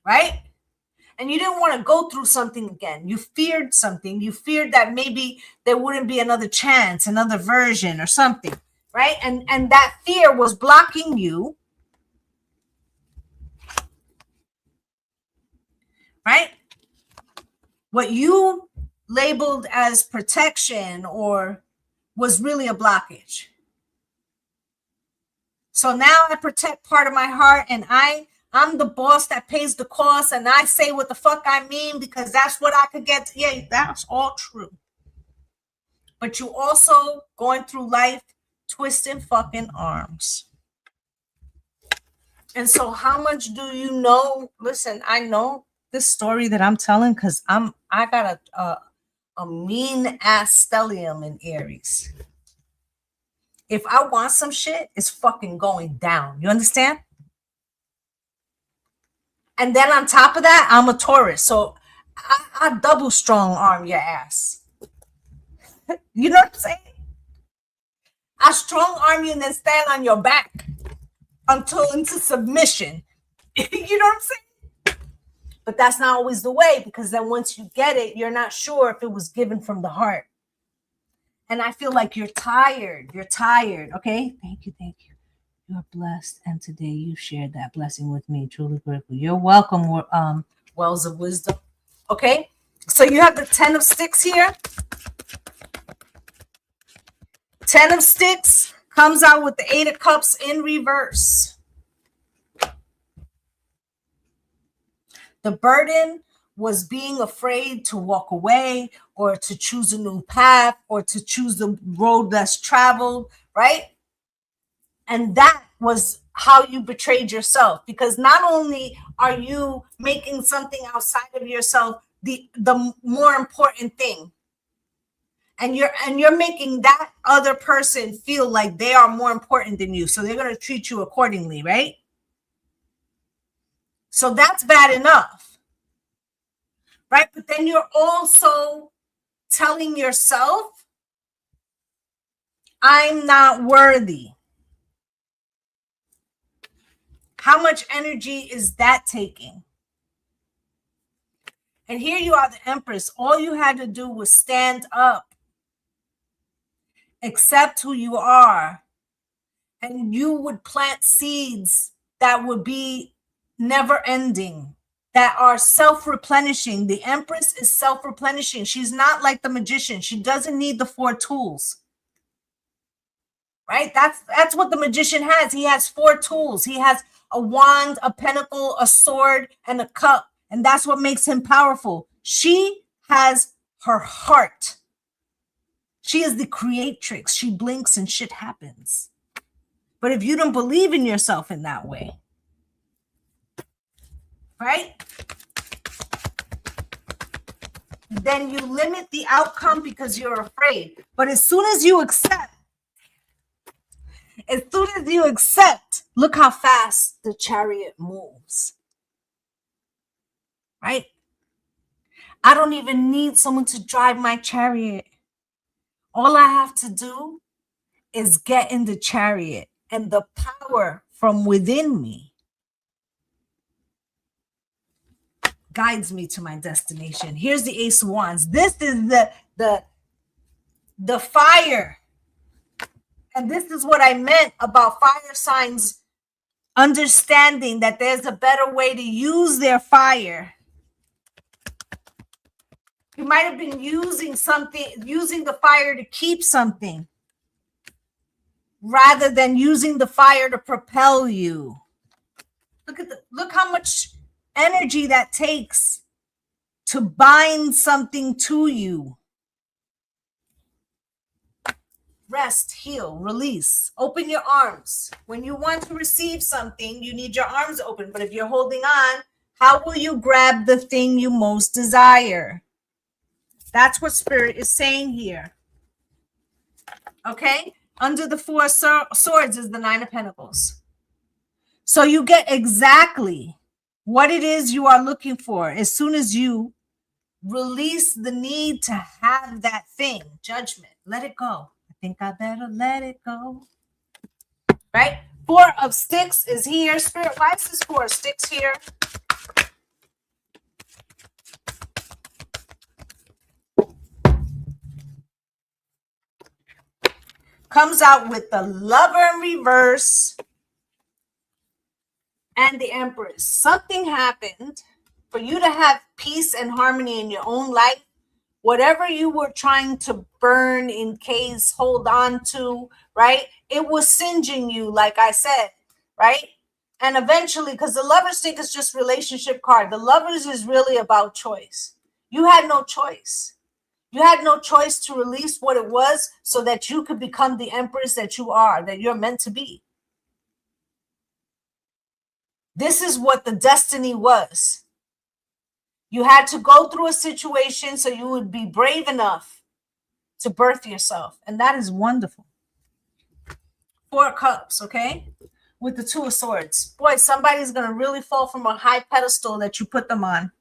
right? And you didn't want to go through something again. You feared something. You feared that maybe there wouldn't be another chance, another version or something, right? And that fear was blocking you, right? What you labeled as protection or was really a blockage. So now I protect part of my heart, and I'm the boss that pays the cost, and I say what the fuck I mean because that's what I could get. Yeah, that's all true. But you also going through life twisting fucking arms. And so how much do you know? Listen, I know this story that I'm telling because I got a mean ass stellium in Aries. If I want some shit, it's fucking going down. You understand? And then on top of that, I'm a Taurus. So I double strong arm your ass. You know what I'm saying? I strong arm you and then stand on your back into submission. You know what I'm saying? But that's not always the way, because then once you get it, you're not sure if it was given from the heart. And I feel like you're tired. You're tired. Okay. Thank you. Thank you. You're blessed. And today you shared that blessing with me. Truly grateful. You're welcome, Wells of Wisdom. Okay. So you have the 10 of Sticks here. 10 of Sticks comes out with the 8 of Cups in reverse. The burden was being afraid to walk away or to choose a new path or to choose the road less traveled, right? And that was how you betrayed yourself, because not only are you making something outside of yourself the more important thing, and you're making that other person feel like they are more important than you, so they're going to treat you accordingly, right? So that's bad enough. Right? But then you're also telling yourself, I'm not worthy. How much energy is that taking? And here you are, the Empress. All you had to do was stand up, accept who you are, and you would plant seeds that would be never ending, that are self-replenishing. The Empress is self-replenishing. She's not like the Magician. She doesn't need the 4 tools. Right? That's what the Magician has. He has 4 tools. He has a wand, a pentacle, a sword, and a cup. And that's what makes him powerful. She has her heart. She is the creatrix. She blinks and shit happens. But if you don't believe in yourself in that way, right? Then you limit the outcome because you're afraid. But as soon as you accept, look how fast the chariot moves, right? I don't even need someone to drive my chariot. All I have to do is get in the chariot, and the power from within me guides me to my destination. Here's the Ace of Wands. This is the fire. And this is what I meant about fire signs understanding that there's a better way to use their fire. You might have been using the fire to keep something rather than using the fire to propel you. Look how much energy that takes to bind something to you. Rest, heal, release, open your arms. When you want to receive something, you need your arms open. But if you're holding on, how will you grab the thing you most desire? That's what Spirit is saying here. Okay? Under the Four Swords is the Nine of Pentacles. So you get exactly what it is you are looking for as soon as you release the need to have that thing. Judgment. Let it go. I think I better let it go. Right? Four of Sticks is here. Spirit, why is this Four of Sticks here? Comes out with the Lover in reverse and the Empress. Something happened for you to have peace and harmony in your own life. Whatever you were trying to burn, encase, hold on to, right? It was singeing you, like I said, right? And eventually, because the Lover's stick is just relationship card. The Lovers is really about choice. You had no choice. You had no choice to release what it was so that you could become the Empress that you are, that you're meant to be. This is what the destiny was. You had to go through a situation so you would be brave enough to birth yourself. And that is wonderful. Four of Cups, okay? With the Two of Swords. Boy, somebody's going to really fall from a high pedestal that you put them on.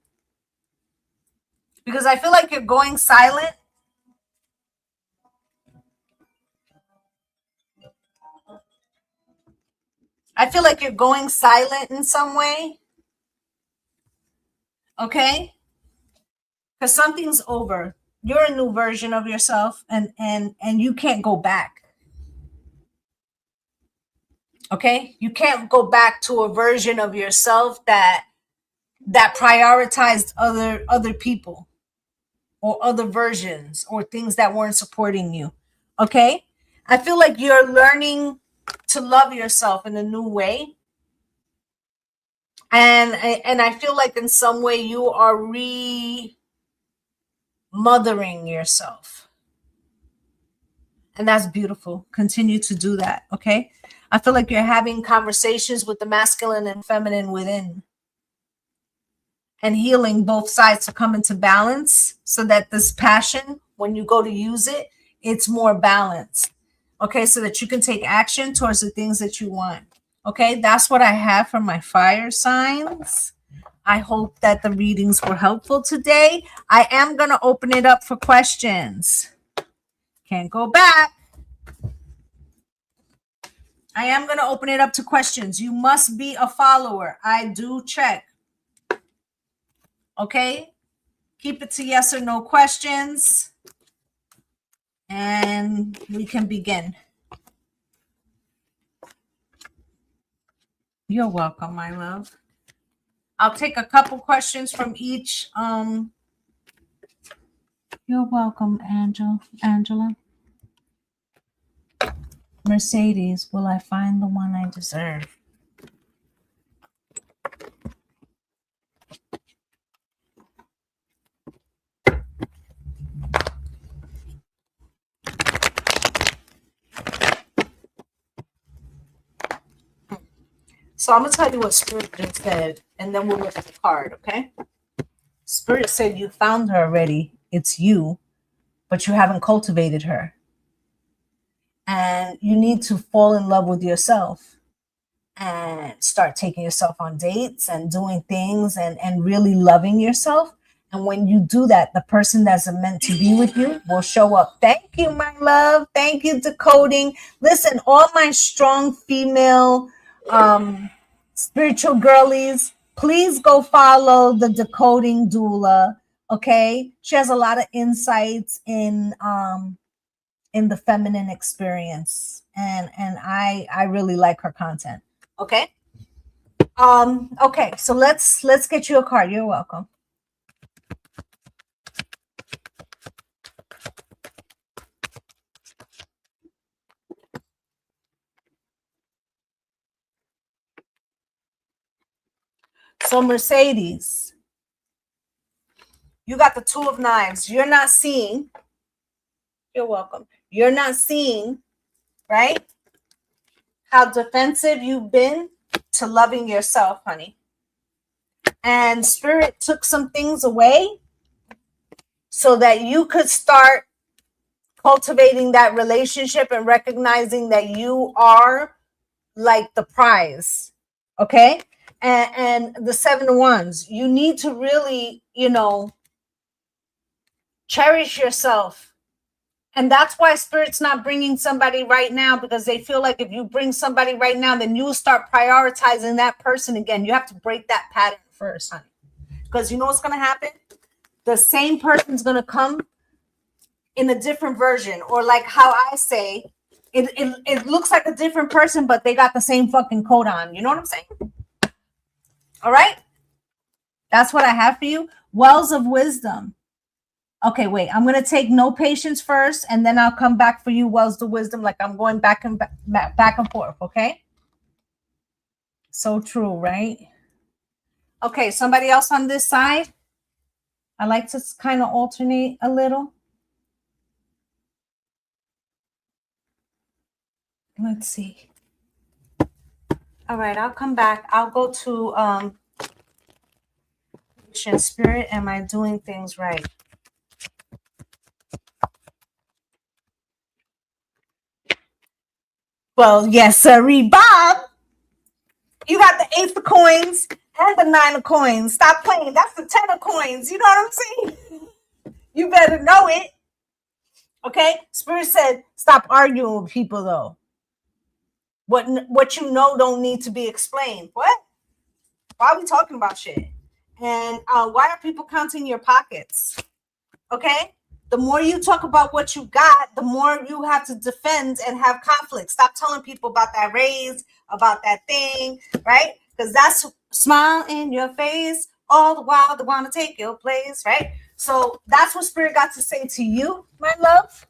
Because I feel like you're going silent. I feel like you're going silent in some way. Okay? Because something's over. You're a new version of yourself and you can't go back. Okay? You can't go back to a version of yourself that prioritized other people or other versions or things that weren't supporting you. Okay? I feel like you're learning to love yourself in a new way. And I feel like in some way you are mothering yourself. And that's beautiful. Continue to do that, okay? I feel like you're having conversations with the masculine and feminine within. And healing both sides to come into balance so that this passion, when you go to use it, it's more balanced. Okay, so that you can take action towards the things that you want. Okay, that's what I have for my fire signs. I hope that the readings were helpful today. I am going to open it up for questions. Can't go back. I am going to open it up to questions. You must be a follower. I do check. Okay? Keep it to yes or no questions. And we can begin. You're welcome, my love. I'll take a couple questions from each. You're welcome, Angela. Mercedes, will I find the one I deserve? So I'm going to tell you what Spirit just said, and then we'll look at the card, okay? Spirit said you found her already. It's you, but you haven't cultivated her. And you need to fall in love with yourself and start taking yourself on dates and doing things and really loving yourself. And when you do that, the person that's meant to be with you will show up. Thank you, my love. Thank you, Decoding. Listen, all my strong female spiritual girlies, please go follow the Decoding Doula. Okay, she has a lot of insights in the feminine experience, and I really like her content. Okay. Okay, so let's get you a card. You're welcome. So Mercedes, you got the Two of Knives. You're not seeing. You're welcome. You're not seeing, right? How defensive you've been to loving yourself, honey. And Spirit took some things away so that you could start cultivating that relationship and recognizing that you are like the prize. Okay. And the Seven of Wands, you need to really, cherish yourself. And that's why Spirit's not bringing somebody right now, because they feel like if you bring somebody right now, then you'll start prioritizing that person again. You have to break that pattern first, honey. Because you know what's going to happen? The same person's going to come in a different version, or like how I say, it looks like a different person, but they got the same fucking coat on. You know what I'm saying? All right. That's what I have for you. Wells of Wisdom. Okay, wait. I'm going to take No Patience first, and then I'll come back for you, Wells of Wisdom, like I'm going back and forth, okay? So true, right? Okay, somebody else on this side? I like to kind of alternate a little. Let's see. All right, I'll come back. I'll go to Spirit. Am I doing things right? Well, yes, sirree, Bob. You got the Ace of Coins and the 9 of Coins. Stop playing. That's the 10 of Coins. You know what I'm saying? You better know it. Okay? Spirit said, stop arguing with people, though. What you know don't need to be explained. What? Why are we talking about shit? And why are people counting your pockets? Okay? The more you talk about what you got, the more you have to defend and have conflict. Stop telling people about that raise, about that thing, right? Because that's smile in your face all the while they want to take your place, right? So that's what Spirit got to say to you, my love.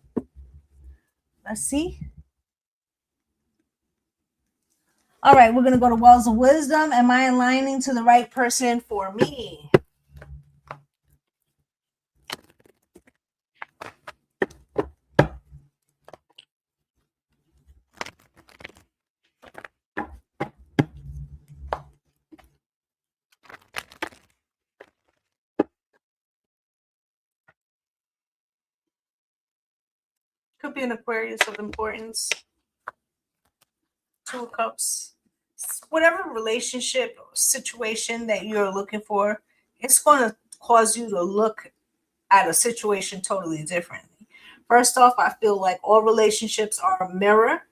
Let's see. All right, we're going to go to Wells of Wisdom. Am I aligning to the right person for me? Could be an Aquarius of importance. 2 of Cups. Whatever relationship situation that you're looking for, it's going to cause you to look at a situation totally differently. First off, I feel like all relationships are a mirror.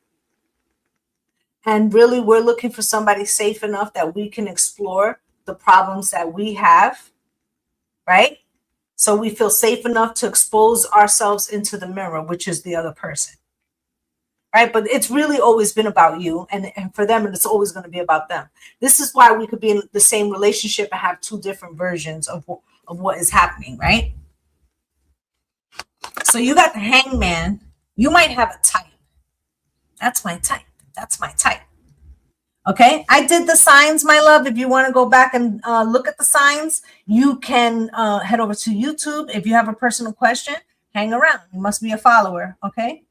And really, we're looking for somebody safe enough that we can explore the problems that we have, right? So we feel safe enough to expose ourselves into the mirror, which is the other person. Right? But it's really always been about you, and for them, it's always going to be about them. This is why we could be in the same relationship and have 2 different versions of what is happening, right? So you got the Hangman. You might have a type. That's my type. That's my type. Okay, I did the signs, my love. If you want to go back and look at the signs, you can head over to YouTube. If you have a personal question, hang around. You must be a follower, okay?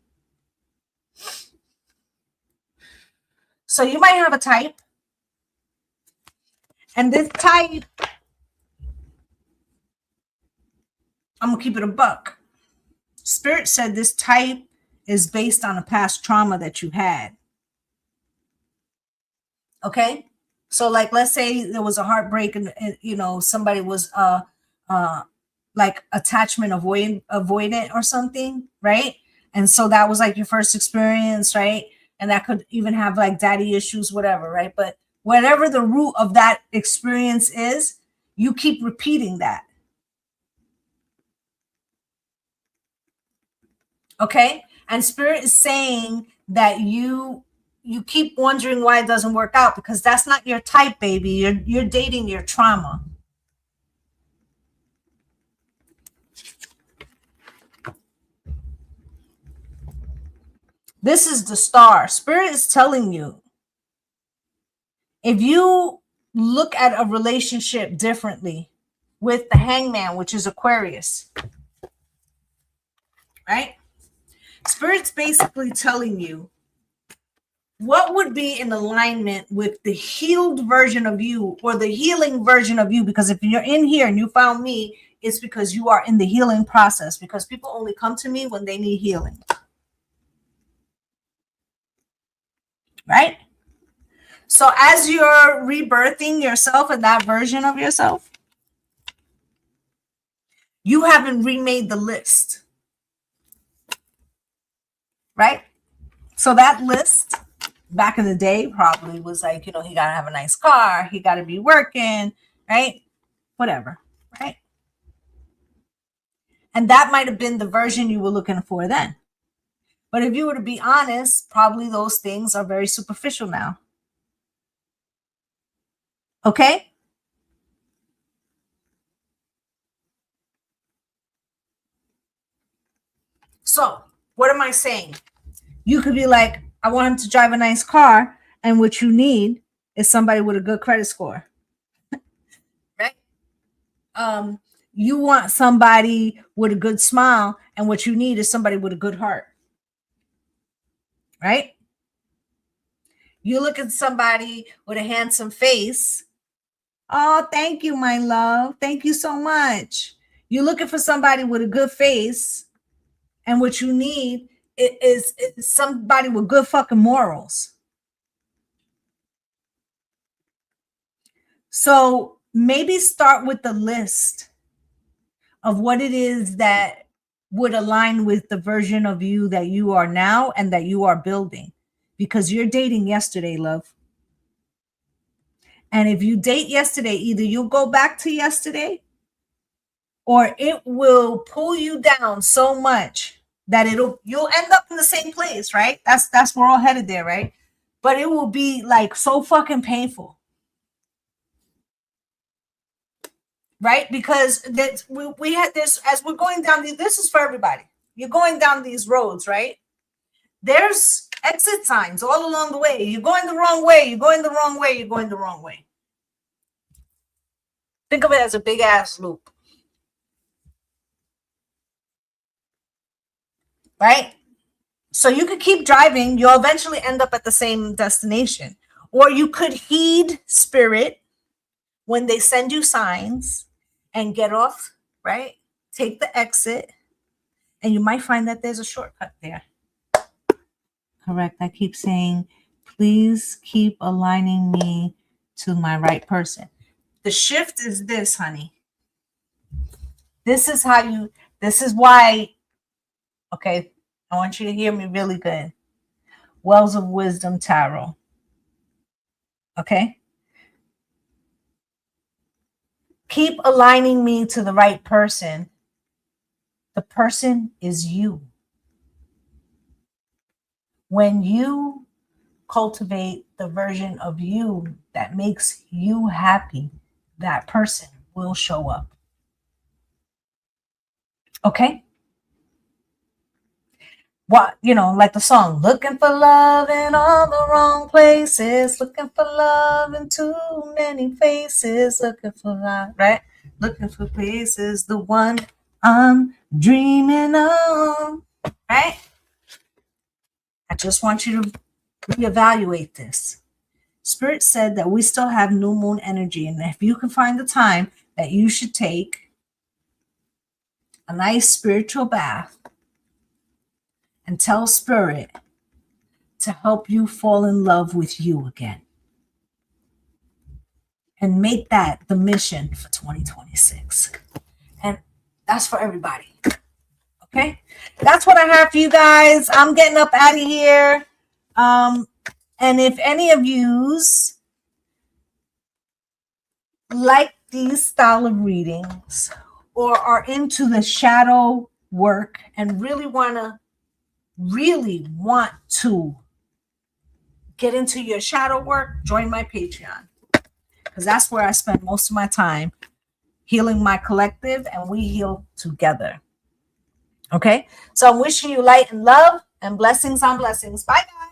So you might have a type. And this type, I'm going to keep it a buck. Spirit said this type is based on a past trauma that you had. Okay? So like, let's say there was a heartbreak and you know, somebody was like attachment avoidant or something, right? And so that was like your first experience, right? And that could even have like daddy issues, whatever, right? But whatever the root of that experience is, you keep repeating that. Okay? And spirit is saying that you keep wondering why it doesn't work out because that's not your type, baby. You're dating your trauma. This is the star. Spirit is telling you, if you look at a relationship differently with the hangman, which is Aquarius, right? Spirit's basically telling you what would be in alignment with the healed version of you or the healing version of you. Because if you're in here and you found me, it's because you are in the healing process, because people only come to me when they need healing. Right? So as you're rebirthing yourself and that version of yourself, you haven't remade the list. Right? So that list back in the day probably was like, you know, he got to have a nice car, he got to be working, right? Whatever, right? And that might have been the version you were looking for then. But if you were to be honest, probably those things are very superficial now. Okay? So, what am I saying? You could be like, I want him to drive a nice car, and what you need is somebody with a good credit score. Right? You want somebody with a good smile, and what you need is somebody with a good heart. Right? You look at somebody with a handsome face. Oh, thank you, my love. Thank you so much. You're looking for somebody with a good face, and what you need is somebody with good fucking morals. So maybe start with the list of what it is that would align with the version of you that you are now and that you are building, because you're dating yesterday, love. And if you date yesterday, either you'll go back to yesterday or it will pull you down so much that you'll end up in the same place, right? That's we're all headed there, right? But it will be like so fucking painful. Right? Because that we had this as we're going down this is for everybody. You're going down these roads, right? There's exit signs all along the way. You're going the wrong way, you're going the wrong way, you're going the wrong way. Think of it as a big ass loop. Right? So you could keep driving, you'll eventually end up at the same destination. Or you could heed spirit when they send you signs and get off, right? Take the exit, and you might find that there's a shortcut there. Correct. I keep saying, please keep aligning me to my right person. The shift is this, honey. This is why, okay, I want you to hear me really good. Wells of Wisdom Tarot. Okay? Keep aligning me to the right person. The person is you. When you cultivate the version of you that makes you happy, that person will show up. Okay? What, like the song, looking for love in all the wrong places, looking for love in too many faces, looking for love, right? Looking for places, the one I'm dreaming of, right? I just want you to reevaluate this. Spirit said that we still have new moon energy. And if you can find the time, that you should take a nice spiritual bath and tell Spirit to help you fall in love with you again. And make that the mission for 2026. And that's for everybody. Okay? That's what I have for you guys. I'm getting up out of here. And if any of yous like these style of readings or are into the shadow work and really want to get into your shadow work, join my Patreon. Because that's where I spend most of my time healing my collective, and we heal together. Okay? So I'm wishing you light and love and blessings on blessings. Bye, guys.